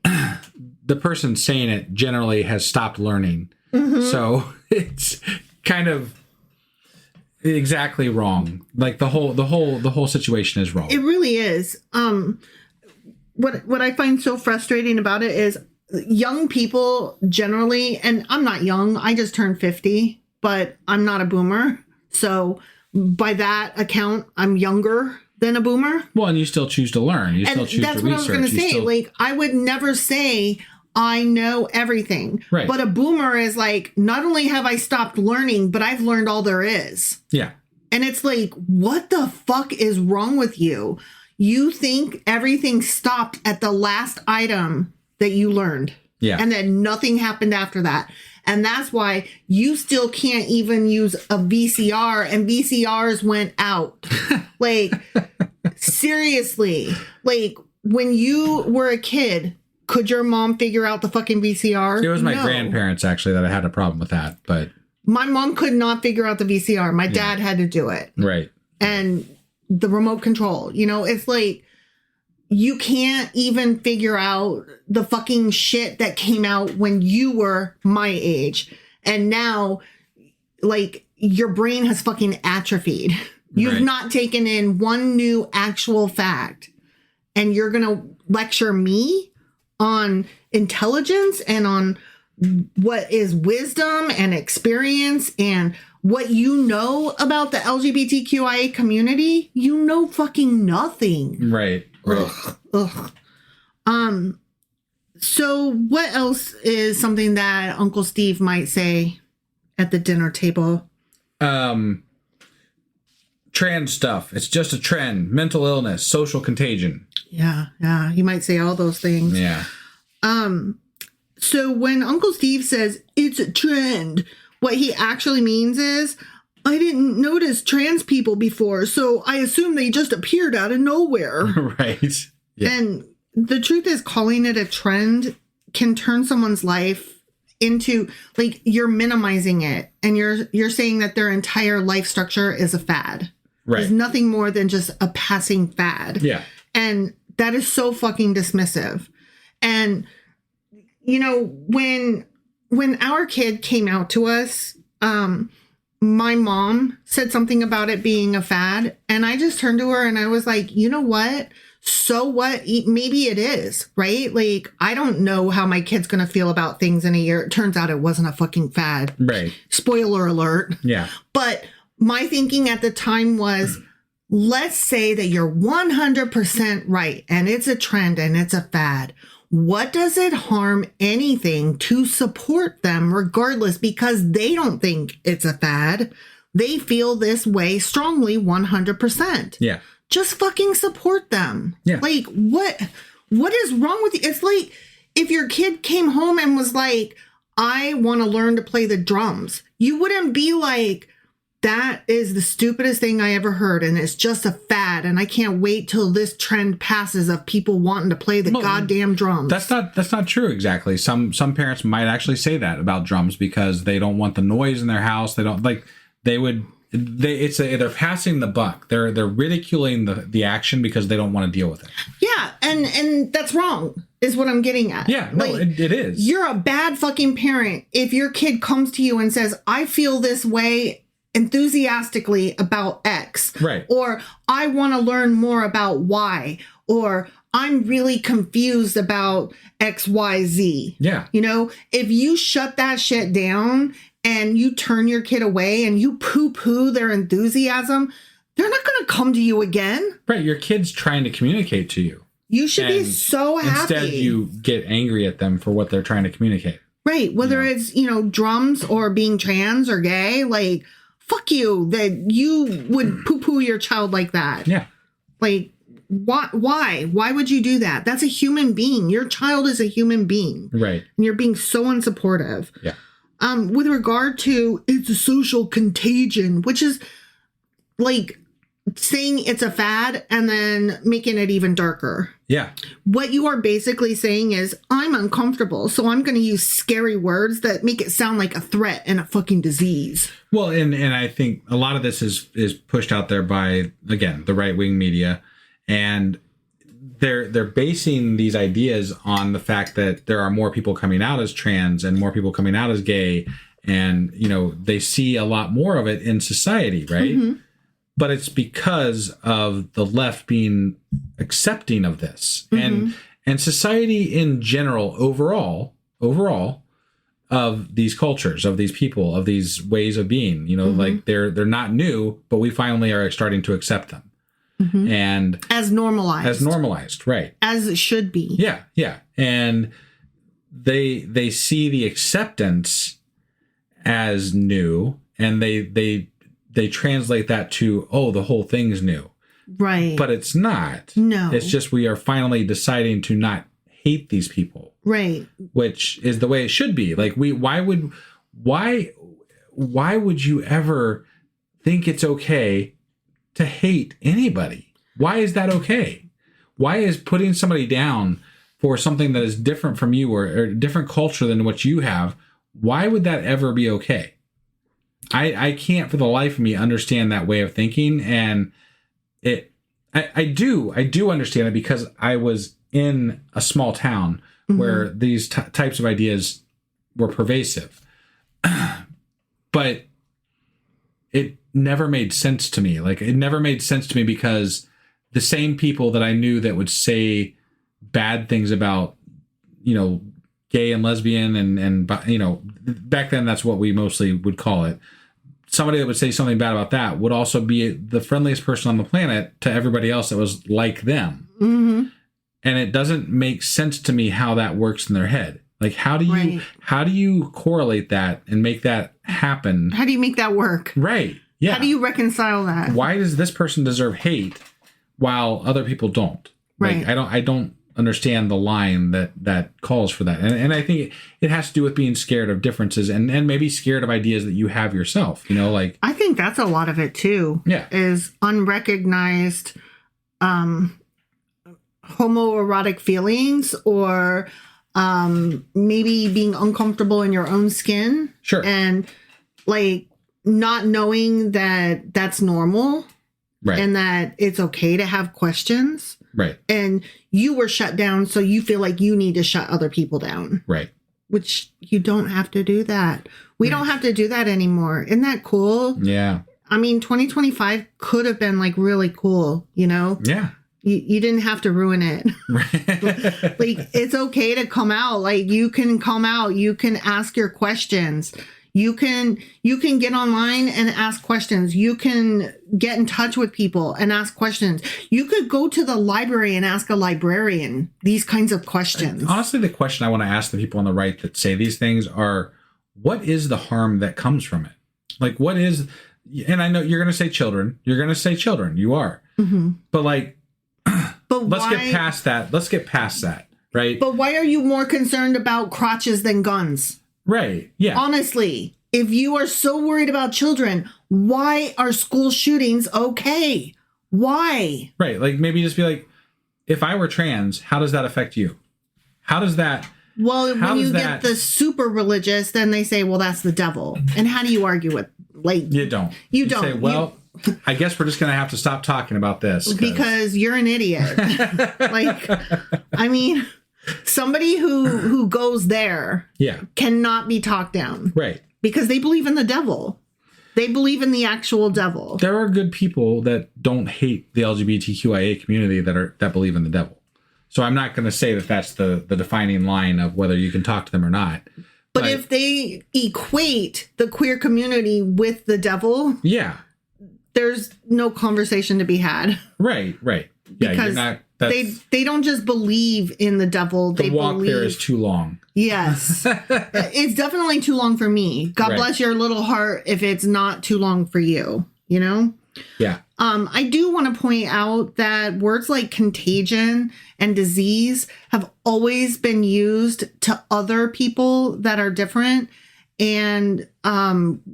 the person saying it generally has stopped learning. So it's kind of exactly wrong. Like the whole situation is wrong. It really is. What I find so frustrating about it is young people generally, and I'm not young, I just turned 50, but I'm not a boomer. So by that account, I'm younger than a boomer. Well, and you still choose to learn. You still choose to research. That's what I was going to say. Like, I would never say I know everything. Right. But a boomer is like, not only have I stopped learning, but I've learned all there is. Yeah. And it's like, what the fuck is wrong with you? You think everything stopped at the last item that you learned. Yeah. And then nothing happened after that. And that's why you still can't even use a VCR, and VCRs went out. Like, seriously. Like, when you were a kid, could your mom figure out the fucking VCR? It was my grandparents, actually, that I had a problem with that. But my mom could not figure out the VCR. My dad had to do it. Right. And the remote control, it's like, you can't even figure out the fucking shit that came out when you were my age. And now, like, your brain has fucking atrophied. You've not taken in one new actual fact. And you're going to lecture me on intelligence and on what is wisdom and experience and what you know about the LGBTQIA community. You know fucking nothing. Right. Ugh. So what else is something that Uncle Steve might say at the dinner table? Trans stuff. It's just a trend. Mental illness, social contagion. Yeah. He might say all those things. Yeah. So when Uncle Steve says it's a trend, what he actually means is, I didn't notice trans people before, so I assume they just appeared out of nowhere. Right. Yeah. And the truth is, calling it a trend can turn someone's life into, like, you're minimizing it, and you're saying that their entire life structure is a fad. Right. It's nothing more than just a passing fad. Yeah. And that is so fucking dismissive. And when our kid came out to us, my mom said something about it being a fad, and I just turned to her and I was like, you know what? So what? Maybe it is, right? Like, I don't know how my kid's going to feel about things in a year. It turns out it wasn't a fucking fad. Right. Spoiler alert. Yeah. But my thinking at the time was, let's say that you're 100% right and it's a trend and it's a fad. What does it harm anything to support them regardless, because they don't think it's a fad? They feel this way strongly 100%. Yeah. Just fucking support them. Yeah. Like, what is wrong with you? It's like if your kid came home and was like, I want to learn to play the drums. You wouldn't be like, That is the stupidest thing I ever heard, and it's just a fad, and I can't wait till this trend passes of people wanting to play the goddamn drums. That's not true exactly. Some parents might actually say that about drums because they don't want the noise in their house. They don't like they're passing the buck. They're ridiculing the action because they don't want to deal with it. Yeah, and that's wrong, is what I'm getting at. Yeah, no, it is. You're a bad fucking parent if your kid comes to you and says, I feel this way enthusiastically about X. Right. Or I want to learn more about Y. Or I'm really confused about XYZ. Yeah. You know, if you shut that shit down and you turn your kid away and you poo-poo their enthusiasm, they're not going to come to you again. Right. Your kid's trying to communicate to you. You should be so happy. Instead, you get angry at them for what they're trying to communicate. Right. Whether it's, drums or being trans or gay, like, fuck you that you would poo-poo your child like that. Yeah. Like, why? Why would you do that? That's a human being. Your child is a human being. Right. And you're being so unsupportive. Yeah. With regard to it's a social contagion, which is like saying it's a fad and then making it even darker. Yeah. What you are basically saying is, I'm uncomfortable, so I'm going to use scary words that make it sound like a threat and a fucking disease. Well, and I think a lot of this is pushed out there by, again, the right-wing media, and they're basing these ideas on the fact that there are more people coming out as trans and more people coming out as gay, and they see a lot more of it in society, right? Mm-hmm. But it's because of the left being accepting of this, mm-hmm. and society in general, overall of these cultures, of these people, of these ways of being, mm-hmm. like they're not new, but we finally are starting to accept them. Mm-hmm. And as normalized, right? As it should be. Yeah. And they see the acceptance as new, and they translate that to, the whole thing's new. Right. But it's not. No. It's just we are finally deciding to not hate these people. Right. Which is the way it should be. Like why would you ever think it's okay to hate anybody? Why is that okay? Why is putting somebody down for something that is different from you or a different culture than what you have, why would that ever be okay? I can't for the life of me understand that way of thinking, and I do understand it because I was in a small town mm-hmm. where these types of ideas were pervasive, but it never made sense to me. Like, it never made sense to me because the same people that I knew that would say bad things about, gay and lesbian and back then that's what we mostly would call it. Somebody that would say something bad about that would also be the friendliest person on the planet to everybody else that was like them. Mm-hmm. And it doesn't make sense to me how that works in their head. Like, how do you correlate that and make that happen? How do you make that work? Right. Yeah. How do you reconcile that? Why does this person deserve hate while other people don't? Right. Like, I don't understand the line that calls for that. And I think it has to do with being scared of differences and maybe scared of ideas that you have yourself, I think that's a lot of it too. Yeah. Is unrecognized homoerotic feelings or maybe being uncomfortable in your own skin. Sure. And not knowing that that's normal. Right. And that it's okay to have questions. Right. And you were shut down, so you feel like you need to shut other people down. Right. Which you don't have to do that. We don't have to do that anymore. Isn't that cool? Yeah. I mean, 2025 could have been really cool, Yeah. You didn't have to ruin it. Right. It's okay to come out. You can come out. You can ask your questions. You can get online and ask questions. You can get in touch with people and ask questions. You could go to the library and ask a librarian these kinds of questions. Honestly, the question I want to ask the people on the right that say these things are, what is the harm that comes from it? What is, and I know you're going to say children. You're going to say children. You are. Mm-hmm. But let's why, get past that. Let's get past that, right? But why are you more concerned about crotches than guns? Right. Yeah. Honestly. If you are so worried about children, why are school shootings okay? Why? Right. Like maybe just be like, if I were trans, how does that affect you? How does that? Well, when you get the super religious, then they say, well, that's the devil. And how do you argue with, like, You don't. You don't. Say, well, I guess we're just going to have to stop talking about this. Because you're an idiot. Like, I mean, somebody who goes there cannot be talked down. Right. Because they believe in the devil. They believe in the actual devil. There are good people that don't hate the LGBTQIA community that believe in the devil. So I'm not going to say that that's the defining line of whether you can talk to them or not. But if they equate the queer community with the devil, there's no conversation to be had. Right. Yeah, because you're not. They don't just believe in the devil. The walk there is too long. Yes. It's definitely too long for me. God bless your little heart if it's not too long for you, you know? Yeah. I do want to point out that words like contagion and disease have always been used to other people that are different. And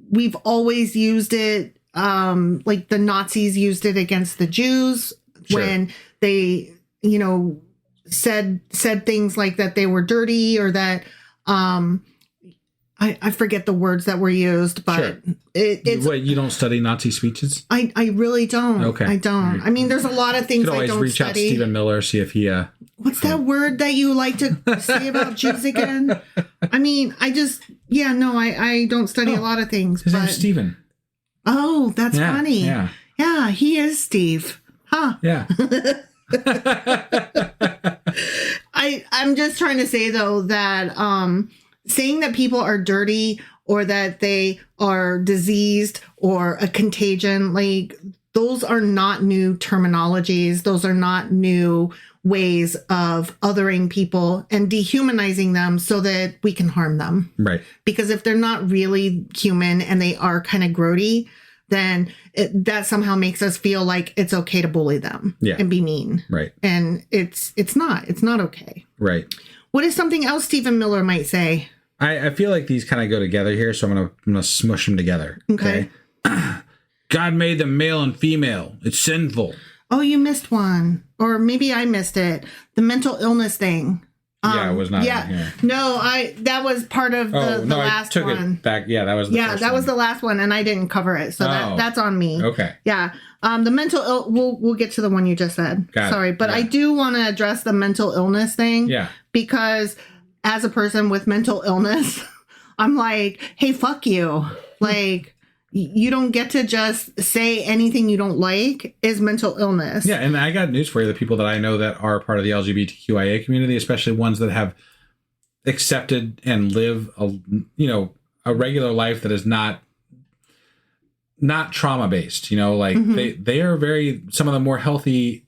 we've always used it, like the Nazis used it against the Jews when they, you know, said things like that they were dirty or that I forget the words that were used, but it's what, you don't study Nazi speeches? I really don't. Okay. I don't. I mean, there's a lot of things I don't study. You could always reach out to Stephen Miller, see if he what's that word that you like to say about Jews again? I mean, I don't study a lot of things. His name's Stephen. Oh, that's funny. Yeah, he is Steve. Huh. Yeah. I'm just trying to say though that saying that people are dirty or that they are diseased or a contagion, like those are not new terminologies. Those are not new ways of othering people and dehumanizing them so that we can harm them. Right. Because if they're not really human and they are kind of grody, then that somehow makes us feel like it's okay to bully them and be mean. Right. And it's not okay. Right. What is something else Stephen Miller might say? I feel like these kind of go together here, so I'm gonna smush them together. Okay. God made them male and female. It's sinful. Oh, you missed one. Or maybe I missed it. The mental illness thing. It was not. Yeah. No, that was part of the last one. I took it back. Yeah, that was the first one. Was the last one, and I didn't cover it, so that's on me. Okay. Yeah. The mental we'll get to the one you just said. Sorry, but I do want to address the mental illness thing. Yeah. Because as a person with mental illness, I'm like, hey, fuck you. Like, you don't get to just say anything you don't like is mental illness. Yeah, and I got news for you. The people that I know that are part of the LGBTQIA community, especially ones that have accepted and live a regular life that is not trauma based. You know, like they are some of the more healthy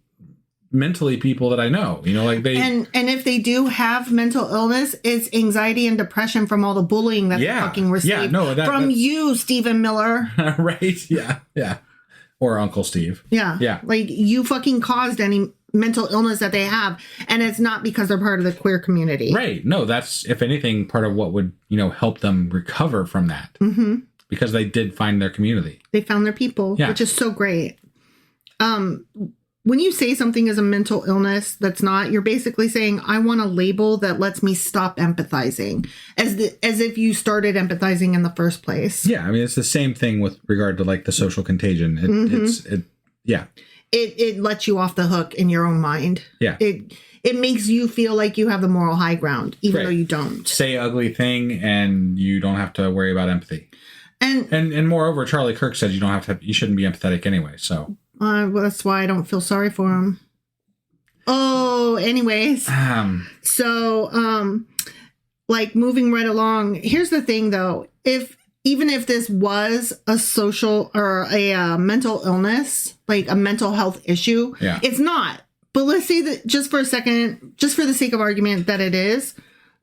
mentally people that I know, like they and if they do have mental illness, it's anxiety and depression from all the bullying that they fucking received from you, Stephen Miller. Right. Yeah. Or Uncle Steve. Yeah. Like you fucking caused any mental illness that they have, and it's not because they're part of the queer community. Right. No, that's, if anything, part of what would help them recover from that. Because they did find their community. They found their people, which is so great. When you say something is a mental illness that's not, you're basically saying, I want a label that lets me stop empathizing, as if you started empathizing in the first place. Yeah, I mean, it's the same thing with regard to like the social contagion. It lets you off the hook in your own mind. Yeah. It makes you feel like you have the moral high ground, even though you don't. Say ugly thing and you don't have to worry about empathy. And moreover, Charlie Kirk said you shouldn't be empathetic anyway, so... well, that's why I don't feel sorry for him. Oh, anyways. Like moving right along. Here's the thing, though. Even if this was a social or a mental illness, like a mental health issue, it's not. But let's say that just for a second, just for the sake of argument, that it is.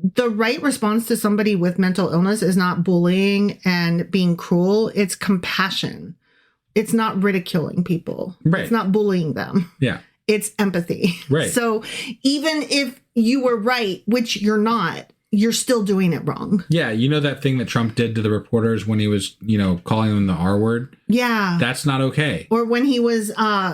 The right response to somebody with mental illness is not bullying and being cruel. It's compassion. It's not ridiculing people. Right. It's not bullying them. Yeah. It's empathy. Right. So even if you were right, which you're not, you're still doing it wrong. Yeah, you know that thing that Trump did to the reporters when he was, calling them the R word? Yeah. That's not okay. Or when he was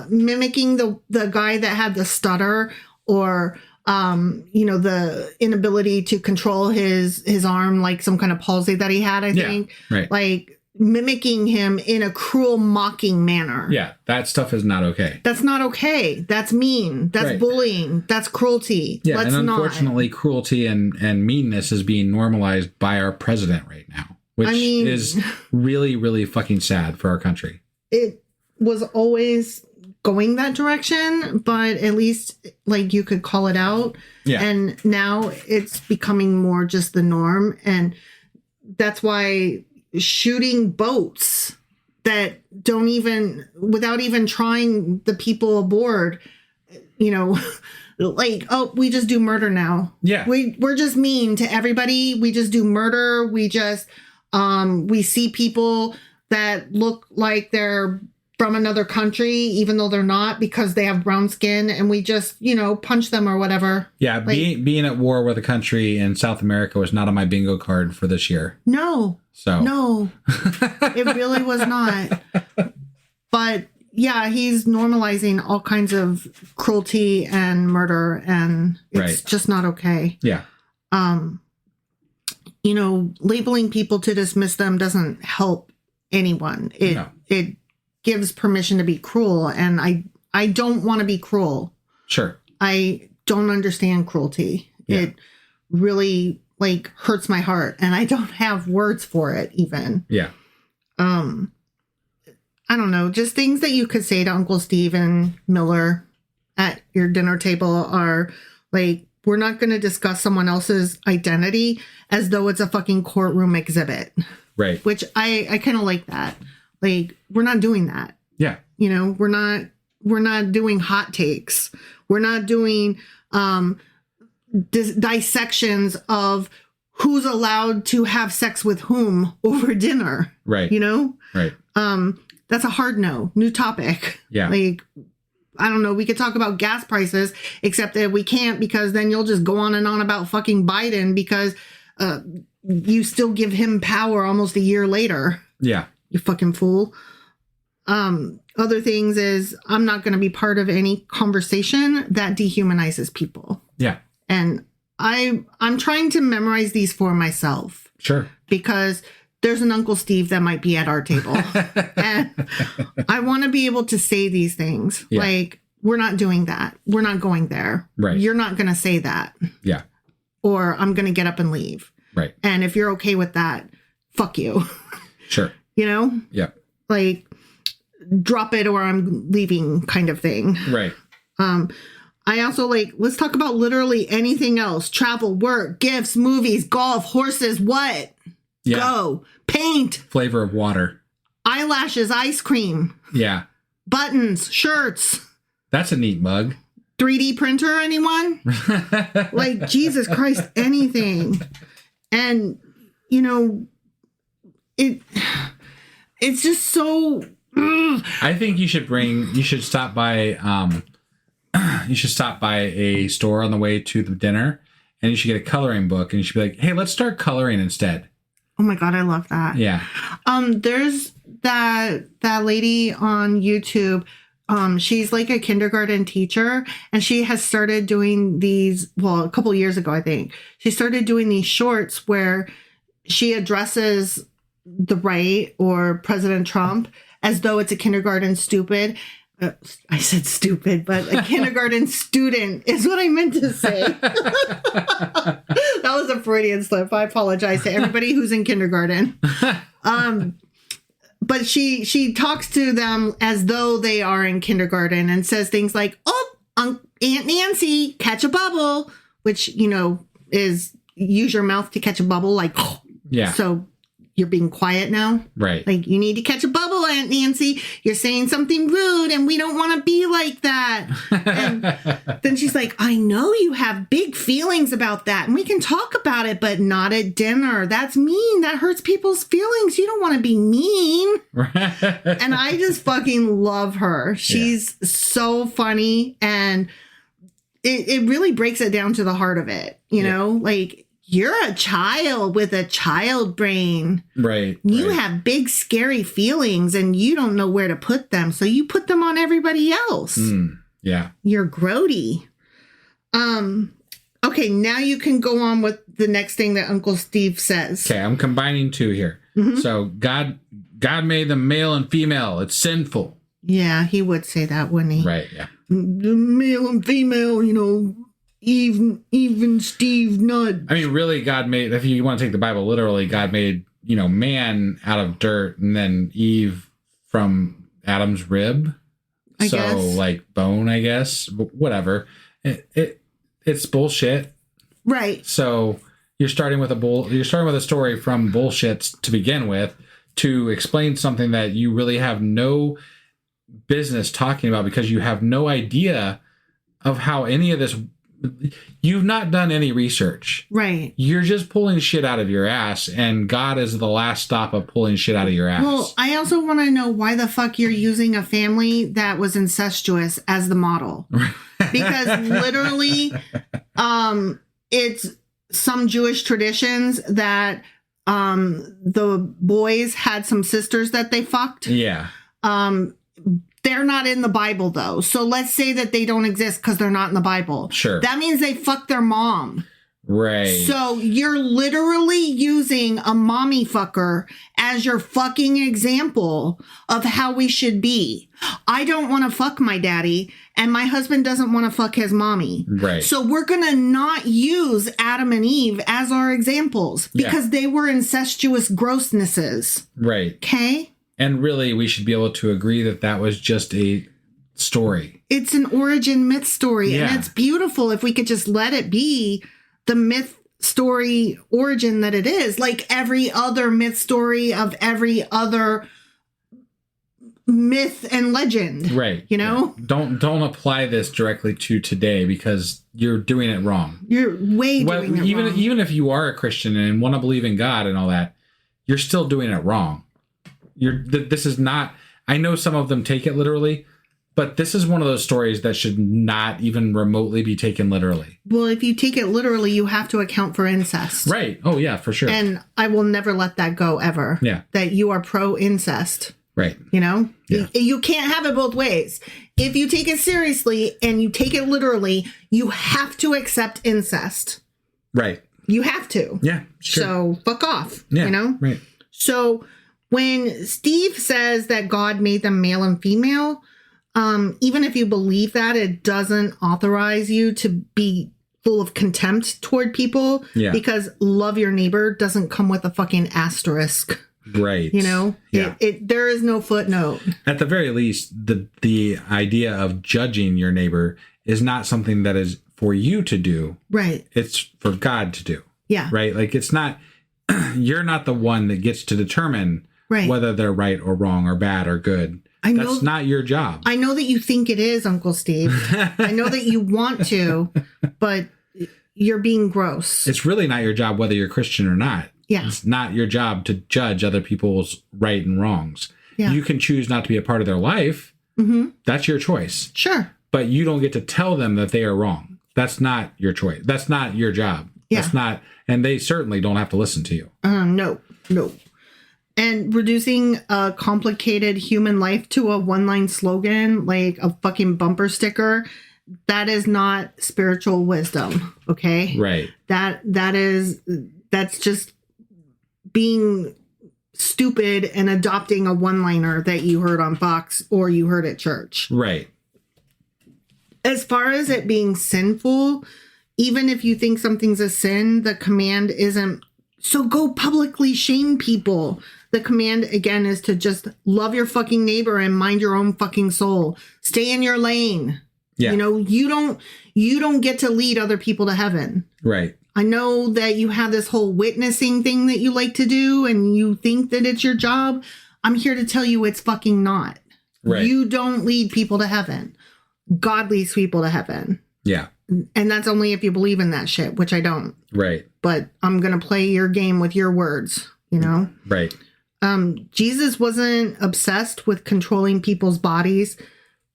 mimicking the guy that had the stutter, or the inability to control his arm, like some kind of palsy that he had, I think. Right. Like mimicking him in a cruel, mocking manner. Yeah, that stuff is not okay. That's not okay. That's mean. That's bullying. That's cruelty. Yeah, and unfortunately, cruelty and meanness is being normalized by our president right now, which is really, really fucking sad for our country. It was always going that direction, but at least like you could call it out. Yeah. And now it's becoming more just the norm. And that's why shooting boats that don't even, without even trying the people aboard, like, oh, we just do murder now. Yeah. We're just mean to everybody. We just do murder. We just, we see people that look like they're from another country, even though they're not, because they have brown skin, and we just, punch them or whatever. Yeah, being at war with a country in South America was not on my bingo card for this year. No. It really was not. But yeah, he's normalizing all kinds of cruelty and murder, and it's just not okay. Yeah. Labeling people to dismiss them doesn't help anyone. It gives permission to be cruel, and I don't want to be cruel. Sure. I don't understand cruelty. Yeah. It really hurts my heart, and I don't have words for it even. Yeah. I don't know, just things that you could say to Uncle Stephen Miller at your dinner table are like, we're not going to discuss someone else's identity as though it's a fucking courtroom exhibit. Right. Which I kind of like that. Like, we're not doing that. Yeah. We're not doing hot takes. We're not doing dissections of who's allowed to have sex with whom over dinner. Right. Right. That's a hard no. New topic. Yeah. Like, I don't know. We could talk about gas prices, except that we can't, because then you'll just go on and on about fucking Biden, because you still give him power almost a year later. Yeah. You fucking fool. Other things is, I'm not going to be part of any conversation that dehumanizes people. Yeah. And I'm trying to memorize these for myself. Sure. Because there's an Uncle Steve that might be at our table. And I want to be able to say these things. Yeah. Like, we're not doing that. We're not going there. Right. You're not going to say that. Yeah. Or I'm going to get up and leave. Right. And if you're okay with that, fuck you. Sure. Yeah. Like, drop it or I'm leaving kind of thing. Right. I also let's talk about literally anything else. Travel, work, gifts, movies, golf, horses, what? Yeah. Go. Paint. Flavor of water. Eyelashes, ice cream. Yeah. Buttons, shirts. That's a neat mug. 3D printer, anyone? Like, Jesus Christ, anything. And, it's just so... I think you should stop by a store on the way to the dinner, and you should get a coloring book, and you should be like, hey, let's start coloring instead. Oh my God, I love that. Yeah. There's that lady on YouTube. She's like a kindergarten teacher, and she has started doing these, a couple years ago, I think. She started doing these shorts where she addresses the right or President Trump as though it's a kindergarten stupid. I said stupid, but a kindergarten student is what I meant to say. That was a Freudian slip. I apologize to everybody who's in kindergarten. But she talks to them as though they are in kindergarten and says things like, oh, Aunt Nancy, catch a bubble, which, is use your mouth to catch a bubble. Like, yeah. So you're being quiet now. Right. Like, you need to catch a bubble, Aunt Nancy. You're saying something rude and we don't want to be like that. And then she's like, I know you have big feelings about that and we can talk about it, but not at dinner. That's mean. That hurts people's feelings. You don't want to be mean. And I just fucking love her. She's so funny, and it really breaks it down to the heart of it. You know, like, you're a child with a child brain. Right. You have big, scary feelings and you don't know where to put them. So you put them on everybody else. Yeah. You're grody. Okay, now you can go on with the next thing that Uncle Steve says. Okay, I'm combining two here. So God made them male and female. It's sinful. Yeah, he would say that, wouldn't he? Right, yeah. The male and female, Eve and Steve, not. I mean, really, God made, if you want to take the Bible literally, God made, man out of dirt and then Eve from Adam's rib. I guess. Like bone, I guess. But whatever. It's bullshit. Right. So you're starting with a story from bullshits to begin with to explain something that you really have no business talking about because you have no idea of how any of this. You've not done any research. Right. You're just pulling shit out of your ass, and God is the last stop of pulling shit out of your ass. Well, I also want to know why the fuck you're using a family that was incestuous as the model. Because literally, it's some Jewish traditions that the boys had some sisters that they fucked. Yeah. They're not in the Bible, though. So let's say that they don't exist because they're not in the Bible. Sure. That means they fucked their mom. Right. So you're literally using a mommy fucker as your fucking example of how we should be. I don't want to fuck my daddy, and my husband doesn't want to fuck his mommy. Right. So we're going to not use Adam and Eve as our examples because they were incestuous grossnesses. Right. Okay? And really, we should be able to agree that that was just a story. It's an origin myth story, Yeah. and it's beautiful if we could just let it be the myth story origin that it is, like every other myth story of every other myth and legend. Right. Yeah. Don't apply this directly to today because you're doing it wrong. You're way doing it wrong. Even if you are a Christian and want to believe in God and all that, you're still doing it wrong. This is not, I know some of them take it literally, but this is one of those stories that should not even remotely be taken literally. Well, if you take it literally, you have to account for incest. Right. Oh, yeah, for sure. And I will never let that go ever. Yeah. That you are pro-incest. Right. Yeah. You can't have it both ways. If you take it seriously and you take it literally, you have to accept incest. Right. You have to. Yeah. Sure. So fuck off. Yeah. Right. So when Steve says that God made them male and female, even if you believe that, it doesn't authorize you to be full of contempt toward people. Yeah. Because love your neighbor doesn't come with a fucking asterisk. Right. Yeah. There is no footnote. At the very least, the idea of judging your neighbor is not something that is for you to do. Right. It's for God to do. Yeah. Right. Like it's not, you're not the one that gets to determine whether they're right or wrong or bad or good. That's not your job. I know that you think it is, Uncle Steve. I know that you want to, but you're being gross. It's really not your job whether you're Christian or not. Yeah. It's not your job to judge other people's right and wrongs. Yeah. You can choose not to be a part of their life. Mm-hmm. That's your choice. Sure. But you don't get to tell them that they are wrong. That's not your choice. That's not your job. Yeah. That's not, and they certainly don't have to listen to you. No. And reducing a complicated human life to a one-line slogan, like a fucking bumper sticker, that is not spiritual wisdom, okay? Right. That's just being stupid and adopting a one-liner that you heard on Fox or you heard at church. Right. As far as it being sinful, even if you think something's a sin, the command isn't, so go publicly shame people. The command, again, is to just love your fucking neighbor and mind your own fucking soul. Stay in your lane. Yeah. You don't get to lead other people to heaven. Right. I know that you have this whole witnessing thing that you like to do and you think that it's your job. I'm here to tell you it's fucking not. Right. You don't lead people to heaven. God leads people to heaven. Yeah. And that's only if you believe in that shit, which I don't. Right. But I'm going to play your game with your words, Right. Jesus wasn't obsessed with controlling people's bodies.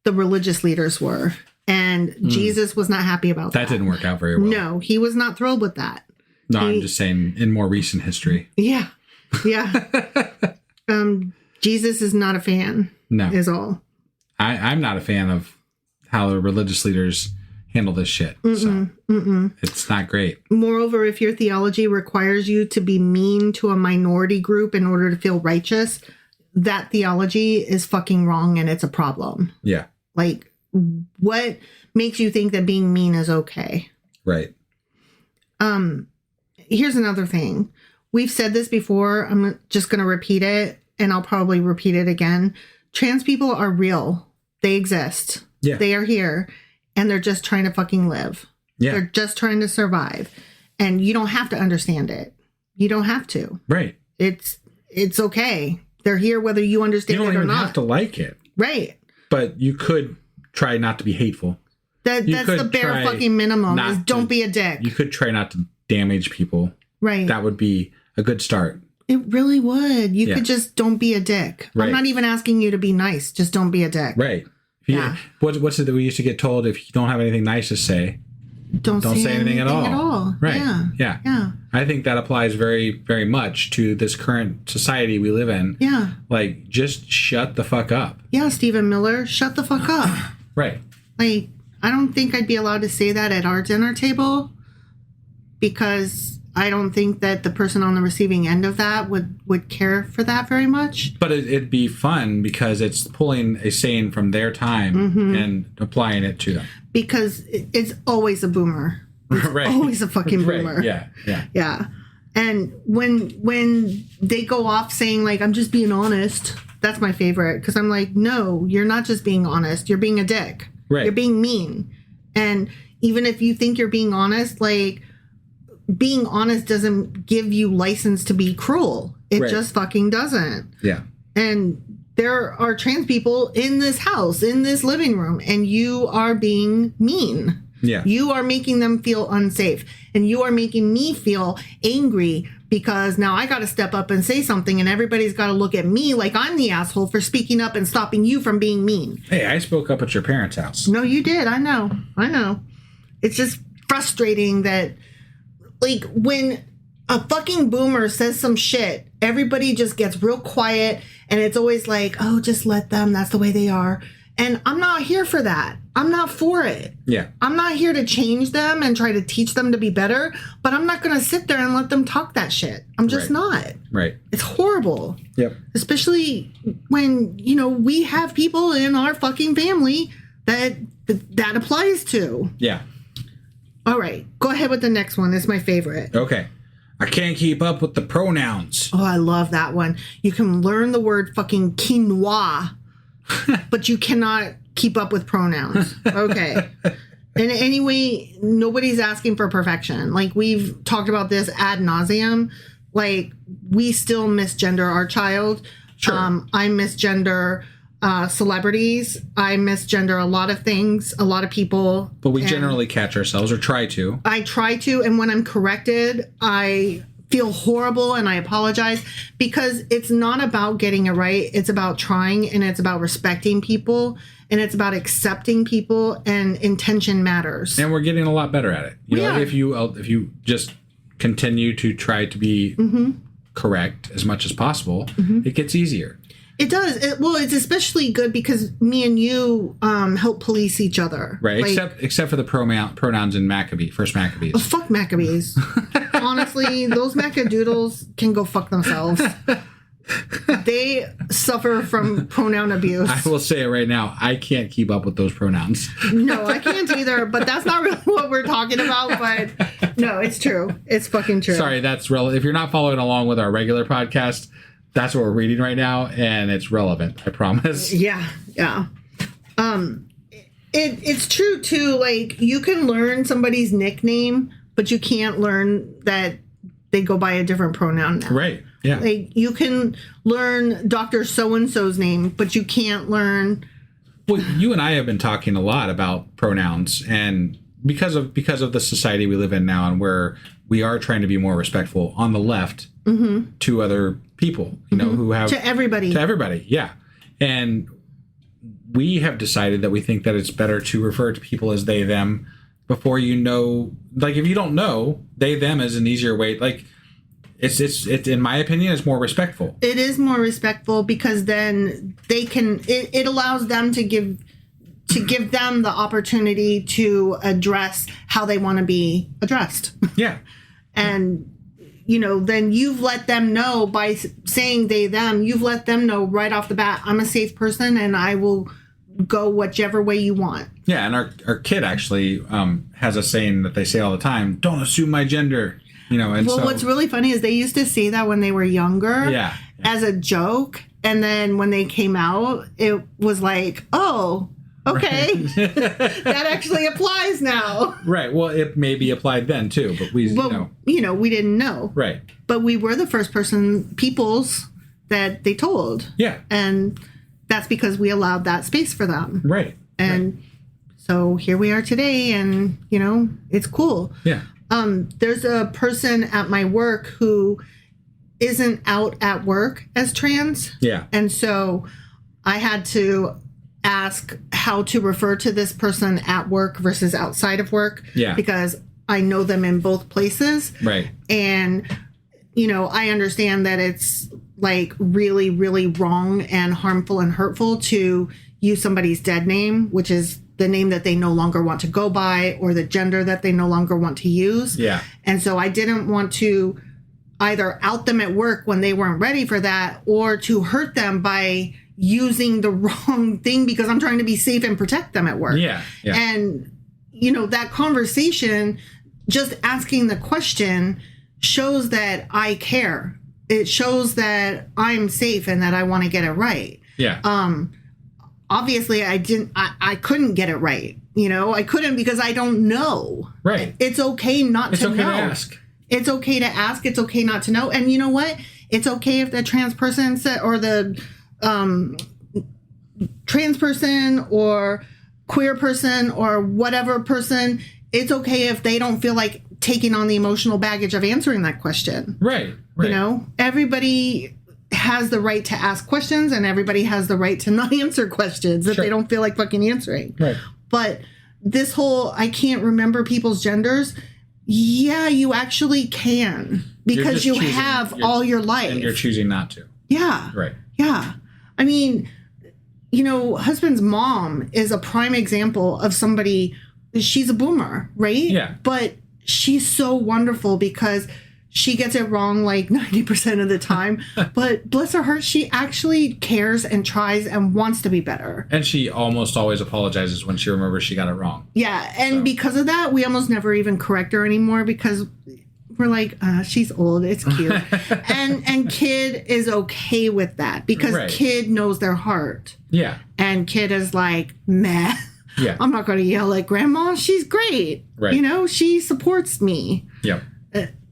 The religious leaders were. And Jesus was not happy about that. That didn't work out very well. No, he was not thrilled with that. No, I'm just saying in more recent history. Yeah. Jesus is not a fan. No. Is all. I'm not a fan of how the religious leaders handle this shit. It's not great. Moreover, if your theology requires you to be mean to a minority group in order to feel righteous, that theology is fucking wrong and it's a problem. Yeah. Like, what makes you think that being mean is okay? Right. Here's another thing. We've said this before. I'm just going to repeat it, and I'll probably repeat it again. Trans people are real. They exist. Yeah. They are here, and they're just trying to fucking live. Yeah. They're just trying to survive, and you don't have to understand it. You don't have to. Right. It's okay. They're here whether you understand it or not. You don't even have to like it. Right. But you could try not to be hateful. That's the bare fucking minimum. Is don't be a dick. You could try not to damage people. Right. That would be a good start. It really would. You could just don't be a dick. Right. I'm not even asking you to be nice. Just don't be a dick. Right. Yeah. What's it that we used to get told? If you don't have anything nice to say, don't say anything at all. Right. Yeah. I think that applies very, very much to this current society we live in. Yeah. Like, just shut the fuck up. Yeah, Stephen Miller, shut the fuck up. Right. Like, I don't think I'd be allowed to say that at our dinner table because I don't think that the person on the receiving end of that would care for that very much. But it'd be fun because it's pulling a saying from their time and applying it to them. Because it's always a boomer. It's always a fucking boomer. Right. Yeah. And when they go off saying, like, I'm just being honest, that's my favorite. Because I'm like, no, you're not just being honest. You're being a dick. Right. You're being mean. And even if you think you're being honest, like, being honest doesn't give you license to be cruel. It just fucking doesn't. Yeah. And there are trans people in this house, in this living room, and you are being mean. Yeah. You are making them feel unsafe. And you are making me feel angry because now I got to step up and say something, and everybody's got to look at me like I'm the asshole for speaking up and stopping you from being mean. Hey, I spoke up at your parents' house. No, you did. I know. It's just frustrating that, like, when a fucking boomer says some shit, everybody just gets real quiet, and it's always like, oh, just let them. That's the way they are. And I'm not here for that. I'm not for it. Yeah. I'm not here to change them and try to teach them to be better, but I'm not going to sit there and let them talk that shit. I'm just not. Right. It's horrible. Yep. Especially when, we have people in our fucking family that applies to. Yeah. All right. Go ahead with the next one. It's my favorite. Okay. I can't keep up with the pronouns. Oh, I love that one. You can learn the word fucking quinoa, but you cannot keep up with pronouns. Okay. And anyway, nobody's asking for perfection. Like, we've talked about this ad nauseum. Like, we still misgender our child. Sure. I misgender celebrities. I misgender a lot of things, a lot of people. But we generally catch ourselves, or try to. I try to, and when I'm corrected, I feel horrible and I apologize, because it's not about getting it right. It's about trying, and it's about respecting people, and it's about accepting people, and intention matters. And we're getting a lot better at it. If you just continue to try to be correct as much as possible, it gets easier. It does. It's especially good because me and you help police each other. Right. Like, except for the pronouns in First Maccabees. Oh, fuck Maccabees. Honestly, those Maccadoodles can go fuck themselves. They suffer from pronoun abuse. I will say it right now. I can't keep up with those pronouns. No, I can't either. But that's not really what we're talking about. But no, it's true. It's fucking true. Sorry, that's relevant. If you're not following along with our regular podcast, that's what we're reading right now, and it's relevant. I promise. Yeah. It's true too. Like, you can learn somebody's nickname, but you can't learn that they go by a different pronoun now. Right. Yeah. Like, you can learn Dr. So-and-so's name, but you can't learn. Well, you and I have been talking a lot about pronouns, and because of the society we live in now, and where we are trying to be more respectful on the left to other people, who have to everybody. Yeah. And we have decided that we think that it's better to refer to people as they, them, before you know. Like, if you don't know, they, them is an easier way. Like, it's in my opinion, it's more respectful. It is more respectful because then they can, it allows them to give them the opportunity to address how they want to be addressed. Yeah. And, you know, then you've let them know by saying they, them, you've let them know right off the bat, I'm a safe person and I will go whichever way you want. Yeah. And our kid actually has a saying that they say all the time, don't assume my gender, you know. And well, so, what's really funny is they used to say that when they were younger as a joke. And then when they came out, it was like, oh, okay, that actually applies now. Right. Well, it may be applied then too, but we, you know, we didn't know. Right. But we were the first peoples that they told. Yeah. And that's because we allowed that space for them. Right. And so here we are today, and, you know, it's cool. Yeah. There's a person at my work who isn't out at work as trans. Yeah. And so I had to ask how to refer to this person at work versus outside of work. Yeah. Because I know them in both places. Right. And, you know, I understand that it's like really, really wrong and harmful and hurtful to use somebody's dead name, which is the name that they no longer want to go by or the gender that they no longer want to use. Yeah. And so I didn't want to either out them at work when they weren't ready for that or to hurt them by using the wrong thing because I'm trying to be safe and protect them at work. Yeah. Yeah. And, you know, that conversation, just asking the question shows that I care. It shows that I'm safe and that I want to get it right. Yeah. Obviously I couldn't get it right. You know, I couldn't because I don't know. Right. It's okay not to know. It's okay to ask. It's okay to ask. It's okay not to know. And you know what? It's okay if the trans person or the trans person or queer person or whatever person, it's okay if they don't feel like taking on the emotional baggage of answering that question. Right. You know, everybody has the right to ask questions and everybody has the right to not answer questions if they don't feel like fucking answering. Right. But this whole, I can't remember people's genders. Yeah, you actually can because you have all your life. And you're choosing not to. Yeah. Right. Yeah. I mean, you know, husband's mom is a prime example of somebody, she's a boomer, right? Yeah. But she's so wonderful because she gets it wrong like 90% of the time. But bless her heart, she actually cares and tries and wants to be better. And she almost always apologizes when she remembers she got it wrong. Yeah. And because of that, we almost never even correct her anymore because we're like, she's old. It's cute. and kid is okay with that because kid knows their heart. Yeah. And kid is like, meh. Yeah. I'm not going to yell at grandma. She's great. Right. You know, she supports me. Yep.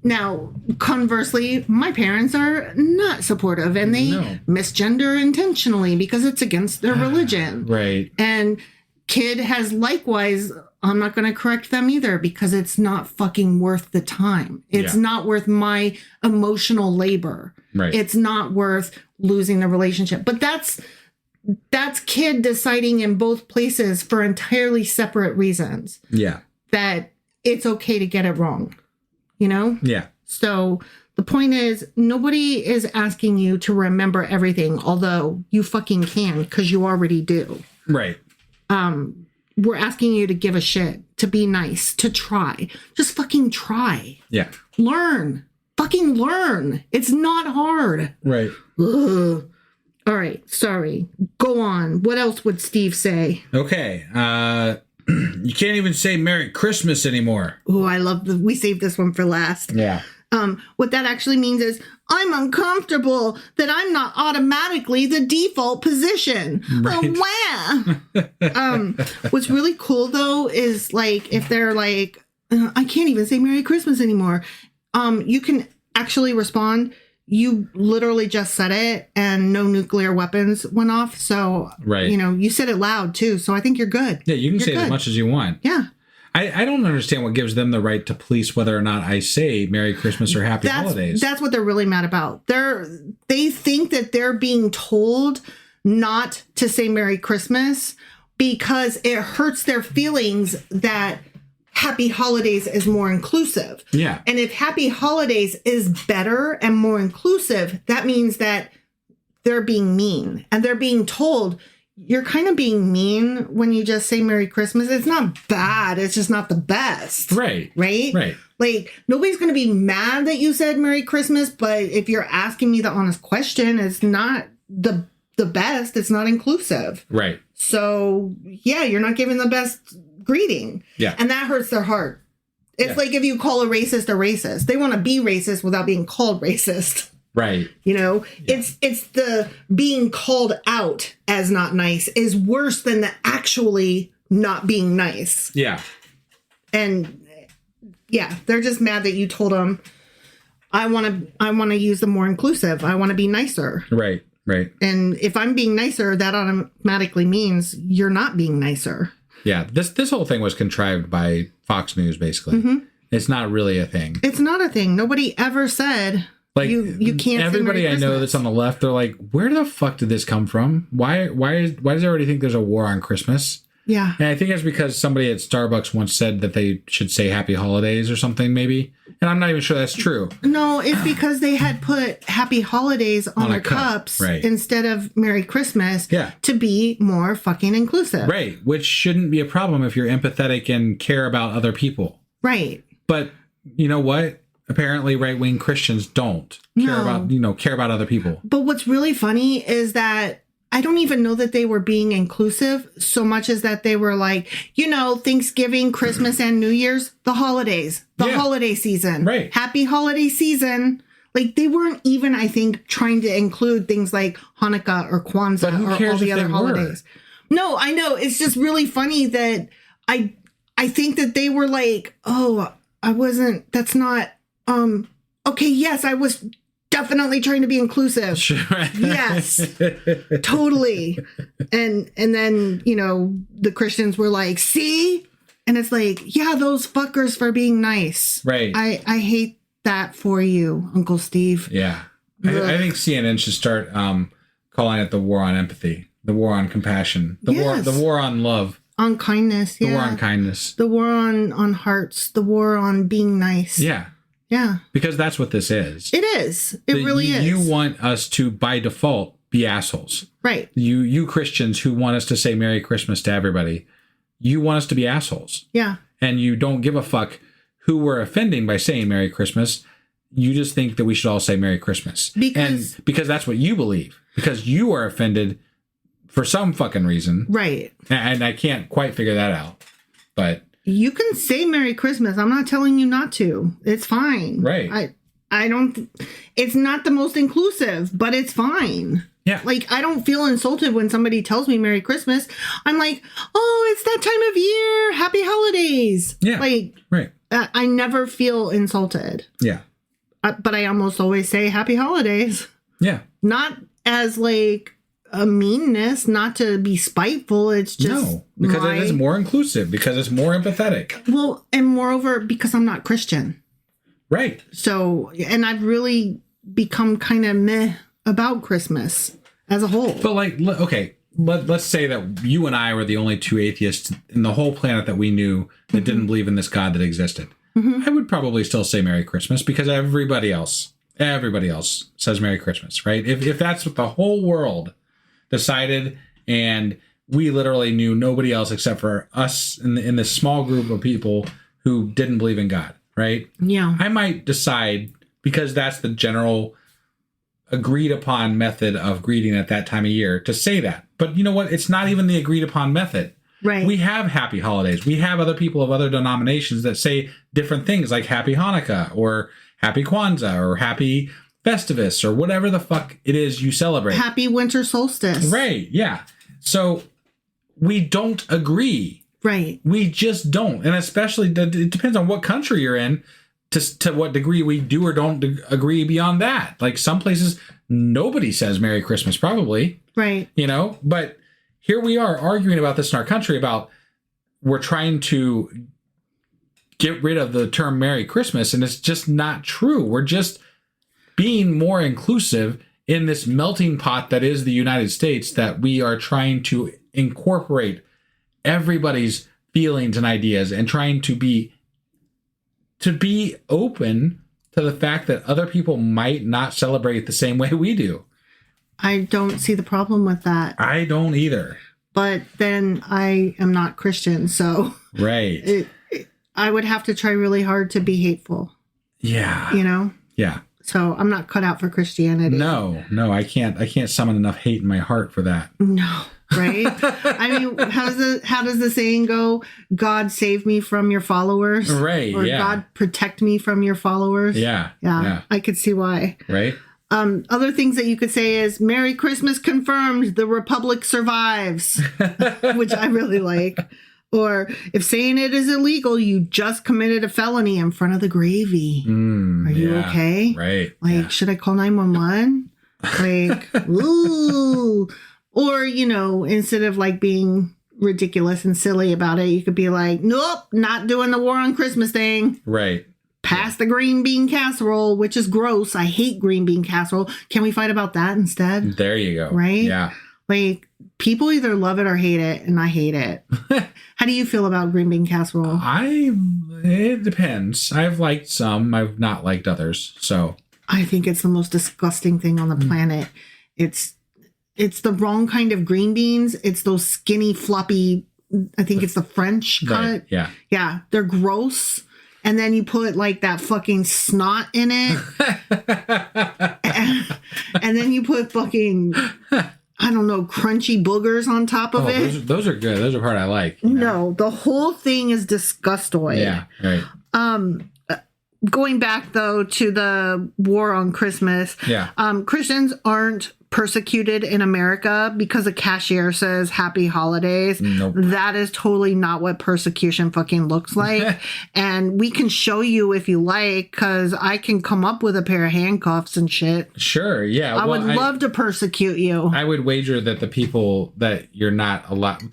Now, conversely, my parents are not supportive and they misgender intentionally because it's against their religion. Right. And kid has likewise, I'm not going to correct them either because it's not fucking worth the time. It's not worth my emotional labor. Right. It's not worth losing the relationship. But that's kid deciding in both places for entirely separate reasons. Yeah. That it's okay to get it wrong. You know? Yeah. So the point is, nobody is asking you to remember everything, although you fucking can because you already do. Right. We're asking you to give a shit, to be nice, to try. Just fucking try. Yeah. Learn. Fucking learn. It's not hard. Right. Ugh. All right. Sorry. Go on. What else would Steve say? Okay. You can't even say Merry Christmas anymore. Oh, I love we saved this one for last. Yeah. What that actually means is I'm uncomfortable that I'm not automatically the default position. Right. What's really cool though is like if they're like, I can't even say Merry Christmas anymore. You can actually respond. You literally just said it and no nuclear weapons went off. So, you know, you said it loud too. So I think you're good. Yeah, you can say it as much as you want. Yeah. I don't understand what gives them the right to police whether or not I say Merry Christmas or Happy Holidays. That's what they're really mad about. They think that they're being told not to say Merry Christmas because it hurts their feelings that Happy Holidays is more inclusive. Yeah. And if Happy Holidays is better and more inclusive, that means that they're being mean and they're being told, you're kind of being mean when you just say Merry Christmas. It's not bad. It's just not the best. Right. Right? Right. Like, nobody's going to be mad that you said Merry Christmas, but if you're asking me the honest question, it's not the best. It's not inclusive. Right. So, yeah, you're not giving the best greeting. Yeah. And that hurts their heart. It's like if you call a racist. They want to be racist without being called racist. Right. You know, it's the being called out as not nice is worse than the actually not being nice. Yeah. And yeah, they're just mad that you told them, I want to use the more inclusive. I want to be nicer. Right. Right. And if I'm being nicer, that automatically means you're not being nicer. Yeah. This whole thing was contrived by Fox News, basically. Mm-hmm. It's not really a thing. It's not a thing. Nobody ever said like you can't. Everybody I know that's on the left, they're like, where the fuck did this come from? Why does everybody think there's a war on Christmas? Yeah. And I think it's because somebody at Starbucks once said that they should say Happy Holidays or something, maybe. And I'm not even sure that's true. No, it's because they had put Happy Holidays on their cups right, instead of Merry Christmas to be more fucking inclusive. Right. Which shouldn't be a problem if you're empathetic and care about other people. Right. But you know what? Apparently right-wing Christians don't care about other people. But what's really funny is that I don't even know that they were being inclusive so much as that they were like, Thanksgiving, Christmas, and New Year's, the holidays, holiday season. Right. Happy holiday season. Like, they weren't even, I think, trying to include things like Hanukkah or Kwanzaa or all the other holidays. No, I know. It's just really funny that I think that they were like, oh, that's not, okay, yes, I was definitely trying to be inclusive. Sure. Yes, totally. And then, the Christians were like, see? And it's like, yeah, those fuckers for being nice. Right. I hate that for you, Uncle Steve. Yeah. I think CNN should start calling it the war on empathy, the war on compassion, the war on love. On kindness, yeah. The war on kindness. The war on hearts, the war on being nice. Yeah. Yeah. Because that's what this is. It is. It really is. You want us to, by default, be assholes. Right. You Christians who want us to say Merry Christmas to everybody, you want us to be assholes. Yeah. And you don't give a fuck who we're offending by saying Merry Christmas. You just think that we should all say Merry Christmas. Because that's what you believe. Because you are offended for some fucking reason. Right. And I can't quite figure that out. But you can say Merry Christmas. I'm not telling you not to. It's fine. Right. I don't, it's not the most inclusive, but it's fine. Yeah. Like, I don't feel insulted when somebody tells me Merry Christmas. I'm like, oh, it's that time of year. Happy holidays. Yeah. Like, right. I never feel insulted. Yeah. But I almost always say Happy Holidays. Yeah. Not as like a meanness, not to be spiteful. It's just because it is more inclusive, because it's more empathetic. Well, and moreover, because I'm not Christian. Right. So, and I've really become kind of meh about Christmas as a whole. But like, okay, let's say that you and I were the only two atheists in the whole planet that we knew that didn't believe in this God that existed. I would probably still say Merry Christmas because everybody else says Merry Christmas, right? If that's what the whole world decided and we literally knew nobody else except for us in this small group of people who didn't believe in God, right? Yeah. I might decide, because that's the general agreed upon method of greeting at that time of year, to say that. But you know what? It's not even the agreed upon method. Right. We have happy holidays. We have other people of other denominations that say different things like Happy Hanukkah or Happy Kwanzaa or Happy Festivus or whatever the fuck it is you celebrate. Happy winter solstice. Right. Yeah. So we don't agree. Right. We just don't. And especially, it depends on what country you're in to what degree we do or don't agree beyond that. Like some places, nobody says Merry Christmas, probably. Right. But here we are arguing about this in our country about we're trying to get rid of the term Merry Christmas, and it's just not true. We're just being more inclusive in this melting pot that is the United States, that we are trying to incorporate everybody's feelings and ideas and trying to be open to the fact that other people might not celebrate the same way we do. I don't see the problem with that. I don't either. But then I am not Christian, so right. I would have to try really hard to be hateful. Yeah. You know? Yeah. So I'm not cut out for Christianity. No, I can't summon enough hate in my heart for that. No, right? I mean, how does the saying go? God save me from your followers. Right. Or God protect me from your followers. Yeah. Yeah. I could see why. Right. Other things that you could say is Merry Christmas confirmed, the Republic survives, which I really like. Or if saying it is illegal, you just committed a felony in front of the gravy. Are you okay? Right. Like, should I call 911? Like, ooh. Or, you know, instead of like being ridiculous and silly about it, you could be like, nope, not doing the war on Christmas thing. Right. Pass the green bean casserole, which is gross. I hate green bean casserole. Can we fight about that instead? There you go. Right? Yeah. Like, people either love it or hate it, and I hate it. How do you feel about green bean casserole? It depends. I've liked some. I've not liked others. So I think it's the most disgusting thing on the planet. It's the wrong kind of green beans. It's those skinny, floppy, I think it's the French cut. Right. Yeah. Yeah. They're gross. And then you put like that fucking snot in it. and then you put fucking, I don't know, crunchy boogers on top of it. Those are good. Those are part I like. No, the whole thing is disgustoid. Yeah, right. Going back though to the war on Christmas. Yeah. Christians aren't persecuted in America because a cashier says happy holidays. Nope. That is totally not what persecution fucking looks like. And we can show you if you like, because I can come up with a pair of handcuffs and shit. Sure. Yeah. I would love to persecute you. I would wager that the people that you're not allowed.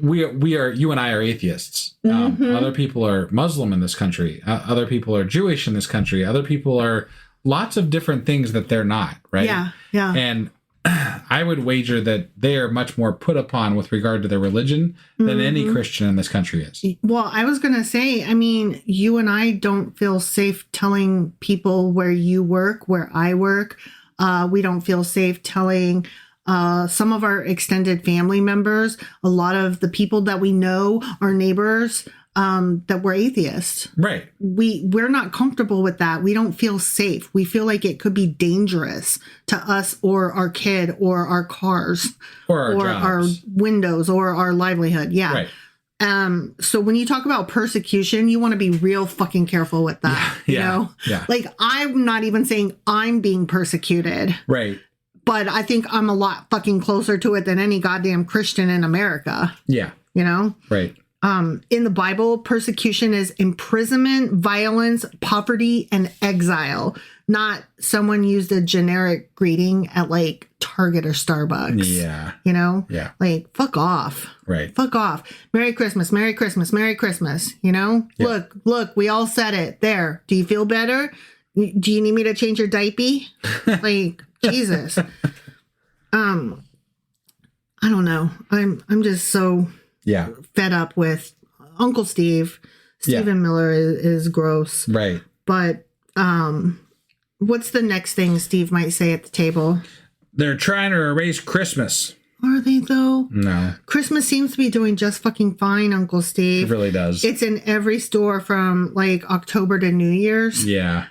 We are. You and I are atheists. Other people are Muslim in this country. Other people are Jewish in this country. Other people are lots of different things that they're not. Right. Yeah. Yeah. And I would wager that they are much more put upon with regard to their religion than any Christian in this country is. Well, I was going to say, I mean, you and I don't feel safe telling people where you work, where I work. We don't feel safe telling some of our extended family members, a lot of the people that we know, our neighbors, that we're atheists. Right. We're not comfortable with that. We don't feel safe. We feel like it could be dangerous to us or our kid or our cars or our windows or our livelihood. Yeah. Right. So when you talk about persecution, you want to be real fucking careful with that. Yeah. You know? Yeah. Like, I'm not even saying I'm being persecuted. Right. But I think I'm a lot fucking closer to it than any goddamn Christian in America. Yeah. You know? Right. In the Bible, persecution is imprisonment, violence, poverty, and exile. Not someone used a generic greeting at like Target or Starbucks. Yeah. You know? Yeah. Like, fuck off. Right. Fuck off. Merry Christmas, Merry Christmas, Merry Christmas. You know? Yeah. Look, we all said it. There. Do you feel better? Do you need me to change your diaper? Like, Jesus. I don't know. I'm just so fed up with Uncle Steve. Stephen Miller is gross. Right. But what's the next thing Steve might say at the table? They're trying to erase Christmas. Are they though? No. Christmas seems to be doing just fucking fine, Uncle Steve. It really does. It's in every store from like October to New Year's. Yeah.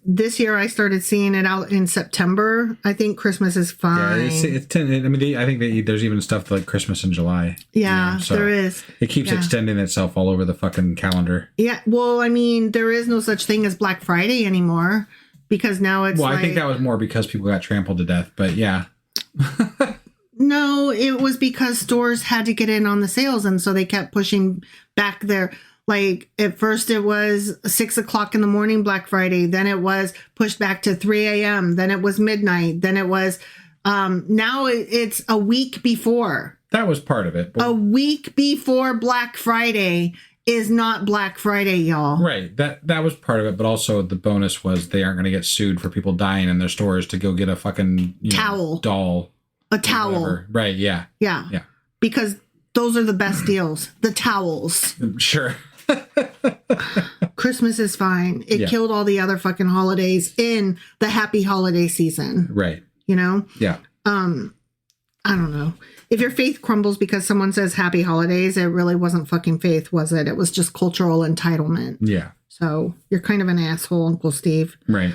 This year I started seeing it out in September. I think Christmas is fine. Yeah, I think there's even stuff like Christmas in July. Yeah, you know, so there is. It keeps extending itself all over the fucking calendar. Yeah, well, I mean, there is no such thing as Black Friday anymore because now it's I think that was more because people got trampled to death, but yeah. No, it was because stores had to get in on the sales, and so they kept pushing back their... Like, at first it was 6 o'clock in the morning, Black Friday. Then it was pushed back to 3 a.m. Then it was midnight. Then it was, now it's a week before. That was part of it. A week before Black Friday is not Black Friday, y'all. Right. That was part of it. But also the bonus was they aren't going to get sued for people dying in their stores to go get a fucking towel. Doll. A towel. Whatever. Right. Yeah. Yeah. Yeah. Because Those are the best deals. The towels. Sure. Christmas is fine. It killed all the other fucking holidays in the happy holiday season. Right. You know? Yeah. I don't know. If your faith crumbles because someone says happy holidays, it really wasn't fucking faith, was it? It was just cultural entitlement. Yeah. So you're kind of an asshole, Uncle Steve. Right.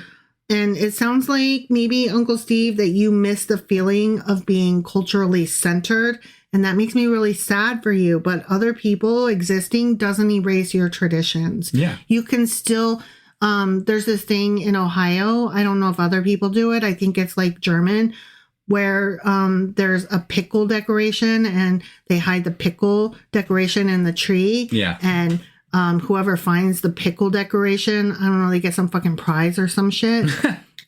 And it sounds like maybe, Uncle Steve, that you miss the feeling of being culturally centered. And that makes me really sad for you. But other people existing doesn't erase your traditions. Yeah. You can still, there's this thing in Ohio. I don't know if other people do it. I think it's like German, where there's a pickle decoration and they hide the pickle decoration in the tree. Yeah. And whoever finds the pickle decoration, I don't know, they get some fucking prize or some shit.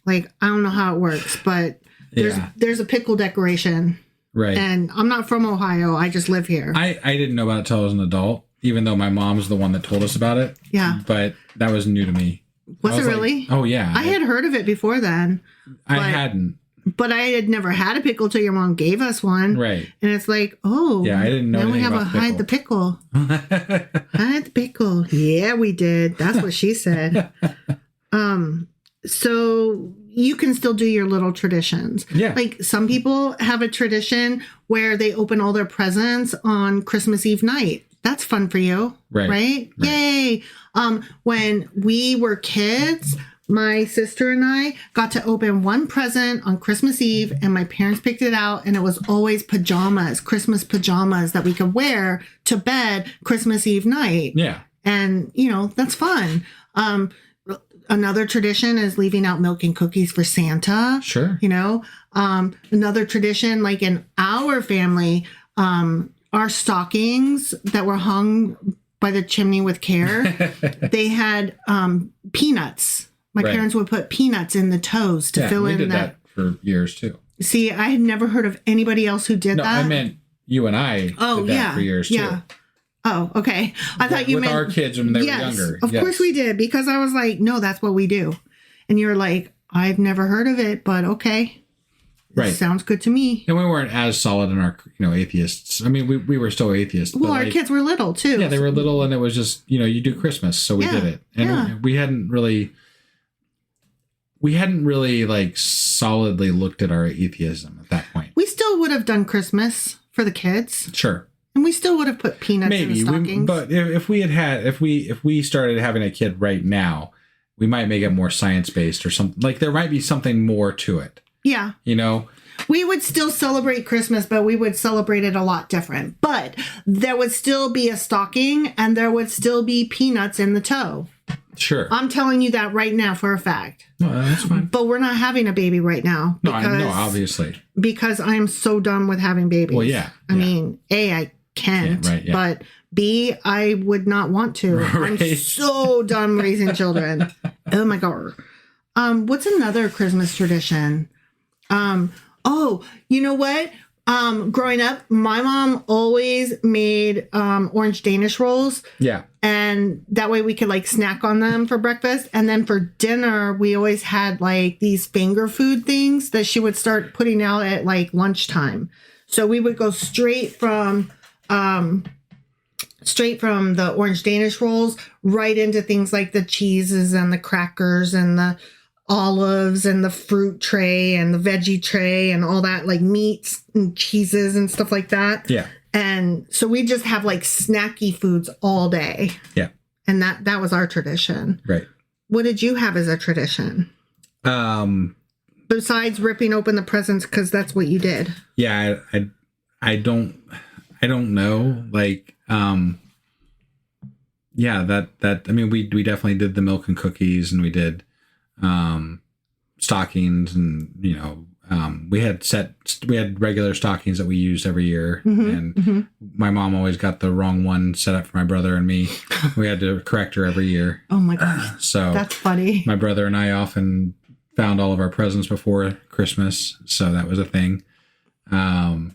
Like, I don't know how it works, but there's a pickle decoration. Right. And I'm not from Ohio. I just live here. I didn't know about it till I was an adult, even though my mom's the one that told us about it. Yeah. But that was new to me. Was it like, really? Oh, yeah. I had heard of it before then. I hadn't. But I had never had a pickle till your mom gave us one. Right. And it's like, oh. Yeah, I didn't know now we anything have about a hide the pickle. Hide the pickle. Yeah, we did. That's what she said. So you can still do your little traditions. Yeah. Like some people have a tradition where they open all their presents on Christmas Eve night. That's fun for you. Right? Yay. When we were kids, my sister and I got to open one present on Christmas Eve, and my parents picked it out, and it was always pajamas, Christmas pajamas that we could wear to bed Christmas Eve night. Yeah. And, you know, that's fun. Another tradition is leaving out milk and cookies for Santa. Sure. You know, another tradition, like in our family, our stockings that were hung by the chimney with care, they had peanuts. My parents would put peanuts in the toes to fill in that. We did that for years too. See, I had never heard of anybody else who did that. I meant you and I did that for years too. Oh, okay. I thought you meant with our kids when they were younger. Of course we did, because I was like, no, that's what we do. And you're like, I've never heard of it, but okay. Right. Sounds good to me. And we weren't as solid in our, atheists. I mean, we were still atheists. Well, our kids were little too. Yeah, they were little, and it was just, you do Christmas, so we did it. And we hadn't really like solidly looked at our atheism at that point. We still would have done Christmas for the kids. Sure. And we still would have put peanuts in the stockings. But if we started having a kid right now, we might make it more science-based or something. Like there might be something more to it. Yeah. We would still celebrate Christmas, but we would celebrate it a lot different. But there would still be a stocking and there would still be peanuts in the toe. Sure. I'm telling you that right now for a fact. No, that's fine. But we're not having a baby right now. No, obviously. Because I'm so done with having babies. Well, yeah. I mean, A, I can't. Right, yeah. But B, I would not want to. Right. I'm so done raising children. Oh my God. What's another Christmas tradition? Oh, you know what? Growing up, my mom always made orange Danish rolls. Yeah. And that way we could like snack on them for breakfast. And then for dinner, we always had like these finger food things that she would start putting out at like lunchtime. So we would go straight from the orange Danish rolls right into things like the cheeses and the crackers and the olives and the fruit tray and the veggie tray and all that, like meats and cheeses and stuff like that. Yeah. And so we just have like snacky foods all day. Yeah. And that was our tradition. Right. What did you have as a tradition? Besides ripping open the presents, because that's what you did. Yeah, I don't know. Like, yeah, that I mean, we definitely did the milk and cookies, and we did stockings, and we had regular stockings that we used every year, and my mom always got the wrong one set up for my brother and me. We had to correct her every year. Oh my gosh. So that's funny. My brother and I often found all of our presents before Christmas, so that was a thing. Yeah.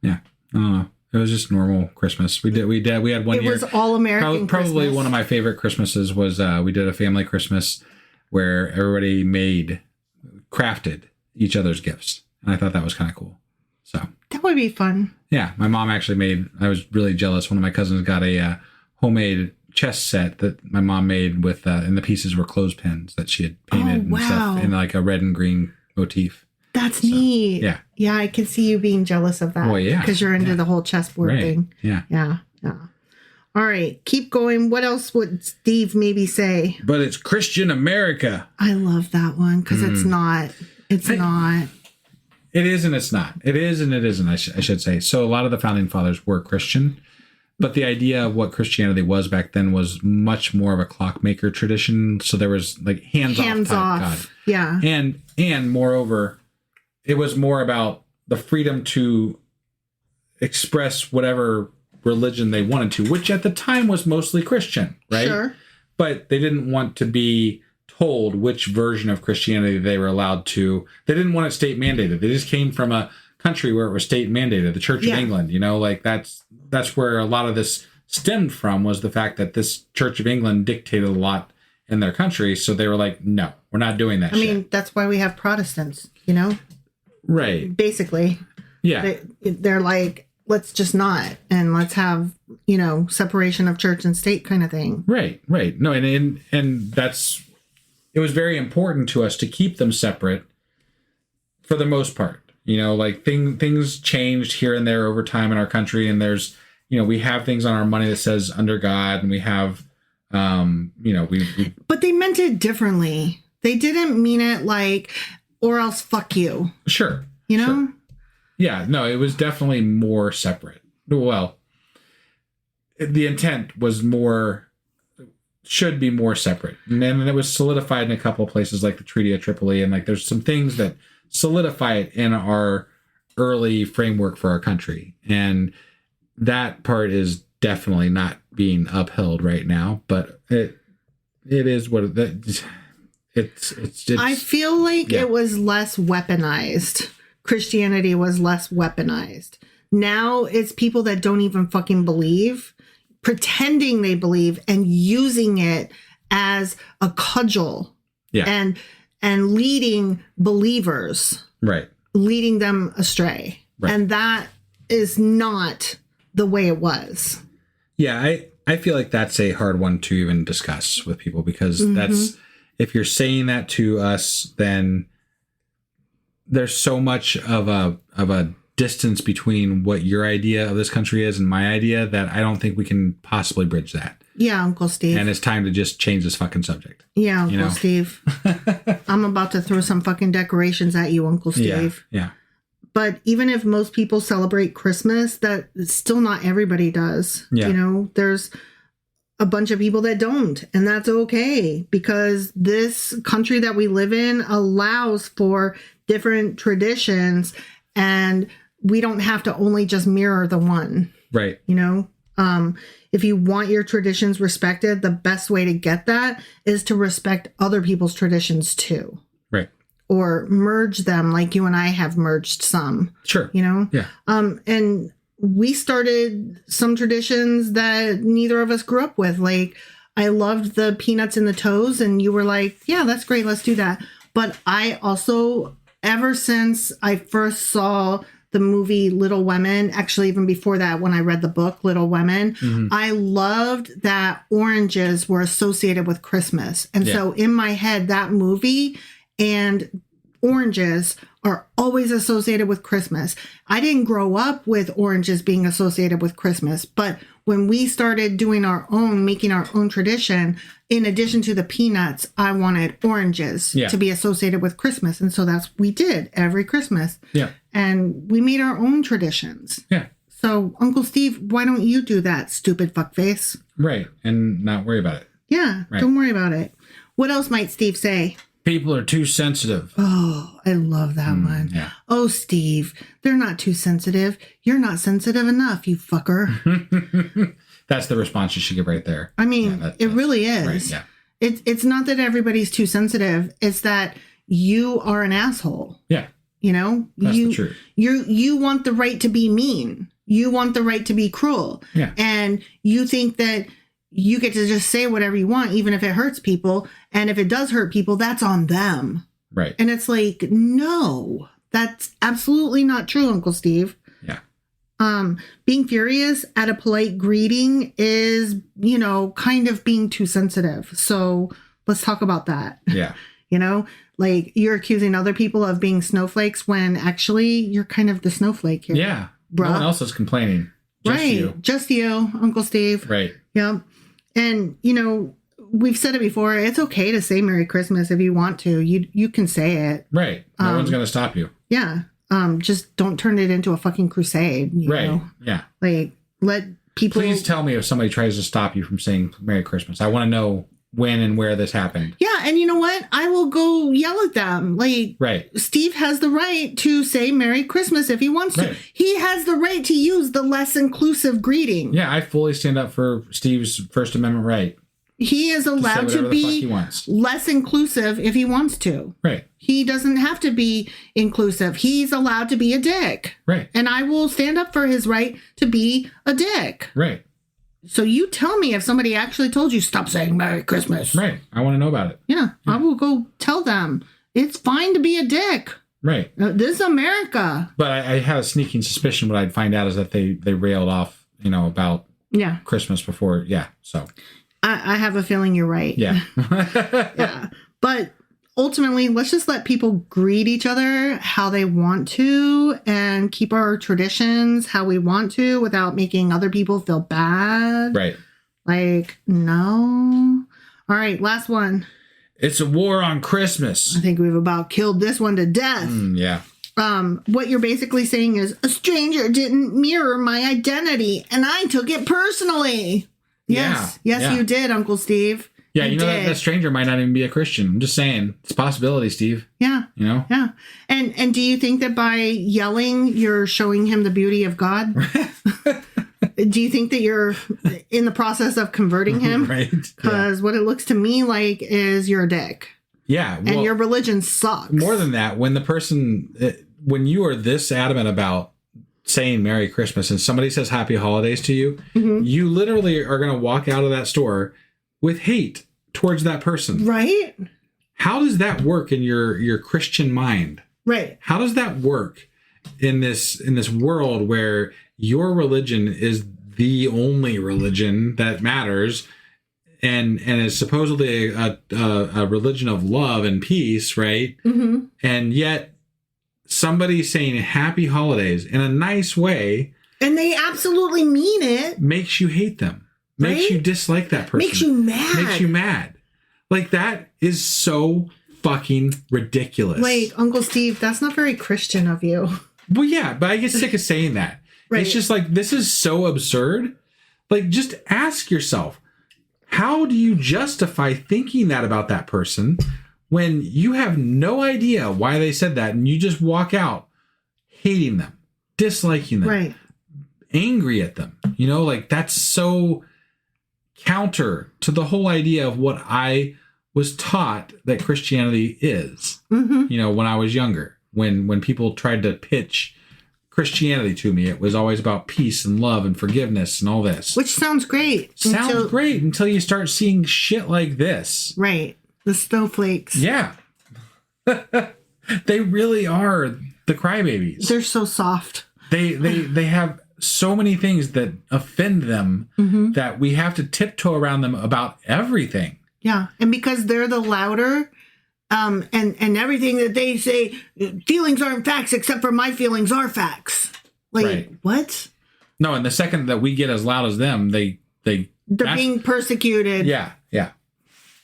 I don't know. It was just normal Christmas. We had one year. It was all American. Probably Christmas. One of my favorite Christmases was we did a family Christmas where everybody crafted each other's gifts, and I thought that was kind of cool. So That would be fun. Yeah, my mom actually I was really jealous. One of my cousins got a homemade chess set that my mom made with, and the pieces were clothespins that she had painted and stuff in like a red and green motif. That's neat. Yeah. Yeah, I can see you being jealous of that. Well, yeah. Because you're into the whole chessboard thing. Yeah. Yeah. All right, keep going. What else would Steve maybe say? But it's Christian America. I love that one because it's not. It's not. It is and it's not. It is and it isn't, I should say. So a lot of the founding fathers were Christian, but the idea of what Christianity was back then was much more of a clockmaker tradition. So there was like hands off. God. Yeah. And moreover, it was more about the freedom to express whatever religion they wanted to, which at the time was mostly Christian, right? Sure. But they didn't want to be told which version of Christianity they were allowed to. They didn't want it state mandated. They just came from a country where it was state mandated, the Church of England, like that's where a lot of this stemmed from, was the fact that this Church of England dictated a lot in their country. So they were like, no, we're not doing that. I mean, that's why we have Protestants, Right. Basically. Yeah. They're like, let's just not, and let's have, separation of church and state kind of thing. Right. No, and that's, it was very important to us to keep them separate for the most part. Like things changed here and there over time in our country, and there's, we have things on our money that says under God, and we have, we But they meant it differently. They didn't mean it like, or else fuck you. Sure. Sure. Yeah, no, it was definitely more separate. Well, the intent was should be more separate. And then it was solidified in a couple of places like the Treaty of Tripoli, and like there's some things that solidify it in our early framework for our country. And that part is definitely not being upheld right now, but it is what it's I feel like it was less weaponized. Christianity was less weaponized. Now it's people that don't even fucking believe, pretending they believe and using it as a cudgel. Yeah. And leading believers. Right. Leading them astray. Right. And that is not the way it was. Yeah, I feel like that's a hard one to even discuss with people, because that's, if you're saying that to us, then there's so much of a distance between what your idea of this country is and my idea that I don't think we can possibly bridge that. Yeah, Uncle Steve. And it's time to just change this fucking subject. Yeah, Uncle Steve. I'm about to throw some fucking decorations at you, Uncle Steve. Yeah. But even if most people celebrate Christmas, that still not everybody does. Yeah. There's a bunch of people that don't, and that's okay, because this country that we live in allows for different traditions, and we don't have to only just mirror the one. Right. If you want your traditions respected, the best way to get that is to respect other people's traditions too. Right. Or merge them like you and I have merged some. Sure. Yeah. And we started some traditions that neither of us grew up with. Like, I loved the peanuts and the toes, and you were like, yeah, that's great, let's do that. But I also, ever since I first saw the movie Little Women, actually even before that, when I read the book Little Women, I loved that oranges were associated with Christmas. And so in my head, that movie and oranges are always associated with Christmas. I didn't grow up with oranges being associated with Christmas, but when we started doing our own, making our own tradition, in addition to the peanuts, I wanted oranges to be associated with Christmas. And so that's what we did every Christmas. Yeah. And we made our own traditions. Yeah. So, Uncle Steve, why don't you do that, stupid fuckface? Right. And not worry about it. Yeah. Right. Don't worry about it. What else might Steve say? People are too sensitive. Oh, I love that one. Yeah. Oh, Steve, they're not too sensitive. You're not sensitive enough, you fucker. That's the response you should give right there. I mean, it really is. Right, yeah. It's not that everybody's too sensitive. It's that you are an asshole. Yeah. That's the truth. You want the right to be mean. You want the right to be cruel. Yeah. And you think that you get to just say whatever you want, even if it hurts people. And if it does hurt people, that's on them. Right. And it's like, no, that's absolutely not true, Uncle Steve. Being furious at a polite greeting is, kind of being too sensitive. So let's talk about that. Yeah. Like you're accusing other people of being snowflakes when actually you're kind of the snowflake here. Yeah. Bruh. No one else is complaining. Just right. you. Just you, Uncle Steve. Right. Yeah. And, we've said it before. It's okay to say Merry Christmas if you want to. You can say it. Right. No one's going to stop you. Yeah. Just don't turn it into a fucking crusade. You know? Yeah. Like, let people. Please tell me if somebody tries to stop you from saying Merry Christmas. I want to know when and where this happened. Yeah. And you know what? I will go yell at them. Like, right. Steve has the right to say Merry Christmas if he wants to. Right. He has the right to use the less inclusive greeting. Yeah. I fully stand up for Steve's First Amendment right. He is allowed to be less inclusive if he wants to. Right. He doesn't have to be inclusive. He's allowed to be a dick. Right. And I will stand up for his right to be a dick. Right. So you tell me if somebody actually told you, stop saying Merry Christmas. Right. I want to know about it. Yeah. I will go tell them it's fine to be a dick. Right. This is America. But I had a sneaking suspicion what I'd find out is that they railed off, about Christmas before. Yeah. So. I have a feeling you're right. Yeah. Yeah. But ultimately, let's just let people greet each other how they want to and keep our traditions how we want to without making other people feel bad. Right. Like, no. All right. Last one. It's a war on Christmas. I think we've about killed this one to death. Yeah. What you're basically saying is a stranger didn't mirror my identity and I took it personally. Yes. Yeah, yes, you did, Uncle Steve. Yeah, that stranger might not even be a Christian. I'm just saying. It's a possibility, Steve. Yeah. Yeah. And do you think that by yelling, you're showing him the beauty of God? Do you think that you're in the process of converting him? Right. Because what it looks to me like is you're a dick. Yeah. Well, and your religion sucks. More than that, when you are this adamant about saying Merry Christmas and somebody says Happy Holidays to you, you literally are going to walk out of that store with hate towards that person. Right. How does that work in your Christian mind? Right. How does that work in this world where your religion is the only religion that matters and is supposedly a religion of love and peace, right? Mm-hmm. And yet somebody saying Happy Holidays in a nice way, and they absolutely mean it, makes you hate them, makes you dislike that person, makes you mad. Like, that is so fucking ridiculous. Like, Uncle Steve, that's not very Christian of you. Well, yeah, but I get sick of saying that. Right. It's just like, this is so absurd. Like, just ask yourself, how do you justify thinking that about that person when you have no idea why they said that and you just walk out hating them, disliking them, right, angry at them? Like, that's so counter to the whole idea of what I was taught that Christianity is. Mm-hmm. When I was younger, when people tried to pitch Christianity to me, it was always about peace and love and forgiveness and all this. Which sounds great. Sounds great until you start seeing shit like this. Right. The snowflakes. Yeah. They really are the crybabies. They're so soft. They have so many things that offend them that we have to tiptoe around them about everything. Yeah. And because they're the louder, and everything that they say, feelings aren't facts except for my feelings are facts. Like, right. What? No, and the second that we get as loud as them, they're being persecuted. Yeah.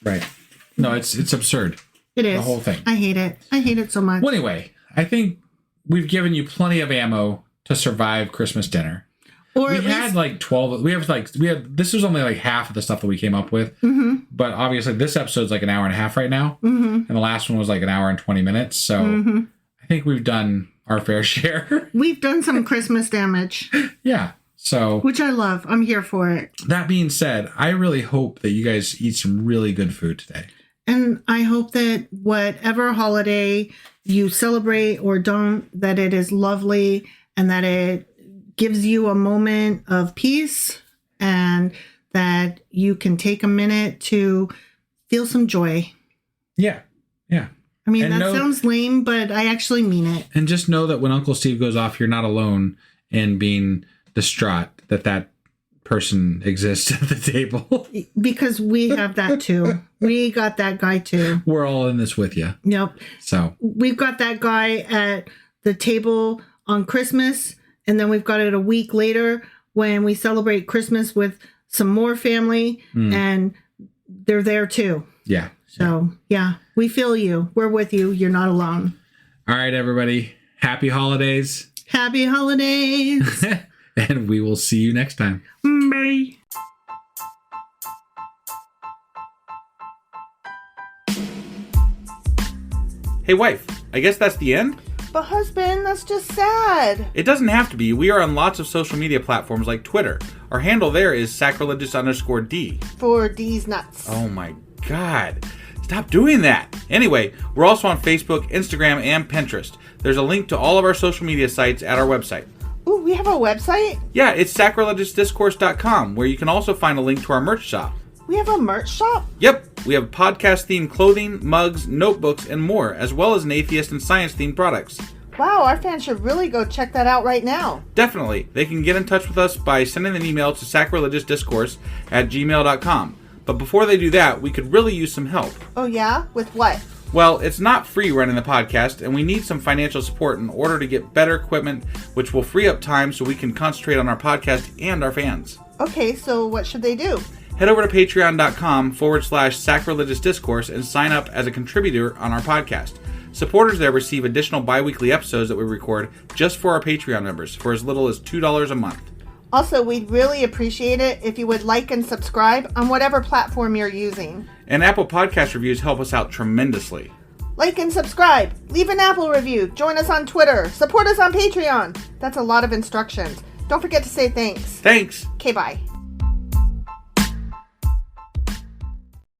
Right. No, it's absurd. It is. The whole thing. I hate it. I hate it so much. Well, anyway, I think we've given you plenty of ammo to survive Christmas dinner. Or we had like 12. This was only like half of the stuff that we came up with. Mm-hmm. But obviously, this episode's like an hour and a half right now. Mm-hmm. And the last one was like an hour and 20 minutes. So I think we've done our fair share. We've done some Christmas damage. Yeah. So, which I love. I'm here for it. That being said, I really hope that you guys eat some really good food today. And I hope that whatever holiday you celebrate or don't, that it is lovely and that it gives you a moment of peace and that you can take a minute to feel some joy. Yeah. Yeah. I mean, and that sounds lame, but I actually mean it. And just know that when Uncle Steve goes off, you're not alone and being distraught that person exists at the table. Because we have that too. We got that guy too. We're all in this with you. Yep. So we've got that guy at the table on Christmas, and then we've got it a week later when we celebrate Christmas with some more family, and they're there too. Yeah. So yeah, we feel you. We're with you. You're not alone. All right, everybody. Happy holidays. Happy holidays. And we will see you next time. Bye. Hey, wife, I guess that's the end? But husband, that's just sad. It doesn't have to be. We are on lots of social media platforms like Twitter. Our handle there is sacrilegious_D. For D's nuts. Oh my God. Stop doing that. Anyway, we're also on Facebook, Instagram, and Pinterest. There's a link to all of our social media sites at our website. Ooh, we have a website? Yeah, it's sacrilegiousdiscourse.com, where you can also find a link to our merch shop. We have a merch shop? Yep, we have podcast-themed clothing, mugs, notebooks, and more, as well as an atheist and science-themed products. Wow, our fans should really go check that out right now. Definitely. They can get in touch with us by sending an email to sacrilegiousdiscourse@gmail.com. But before they do that, we could really use some help. Oh yeah? With what? Well, it's not free running the podcast, and we need some financial support in order to get better equipment, which will free up time so we can concentrate on our podcast and our fans. Okay, so what should they do? Head over to patreon.com/sacrilegiousdiscourse and sign up as a contributor on our podcast. Supporters there receive additional bi-weekly episodes that we record just for our Patreon members for as little as $2 a month. Also, we'd really appreciate it if you would like and subscribe on whatever platform you're using. And Apple Podcast reviews help us out tremendously. Like and subscribe. Leave an Apple review. Join us on Twitter. Support us on Patreon. That's a lot of instructions. Don't forget to say thanks. Thanks. Okay, bye.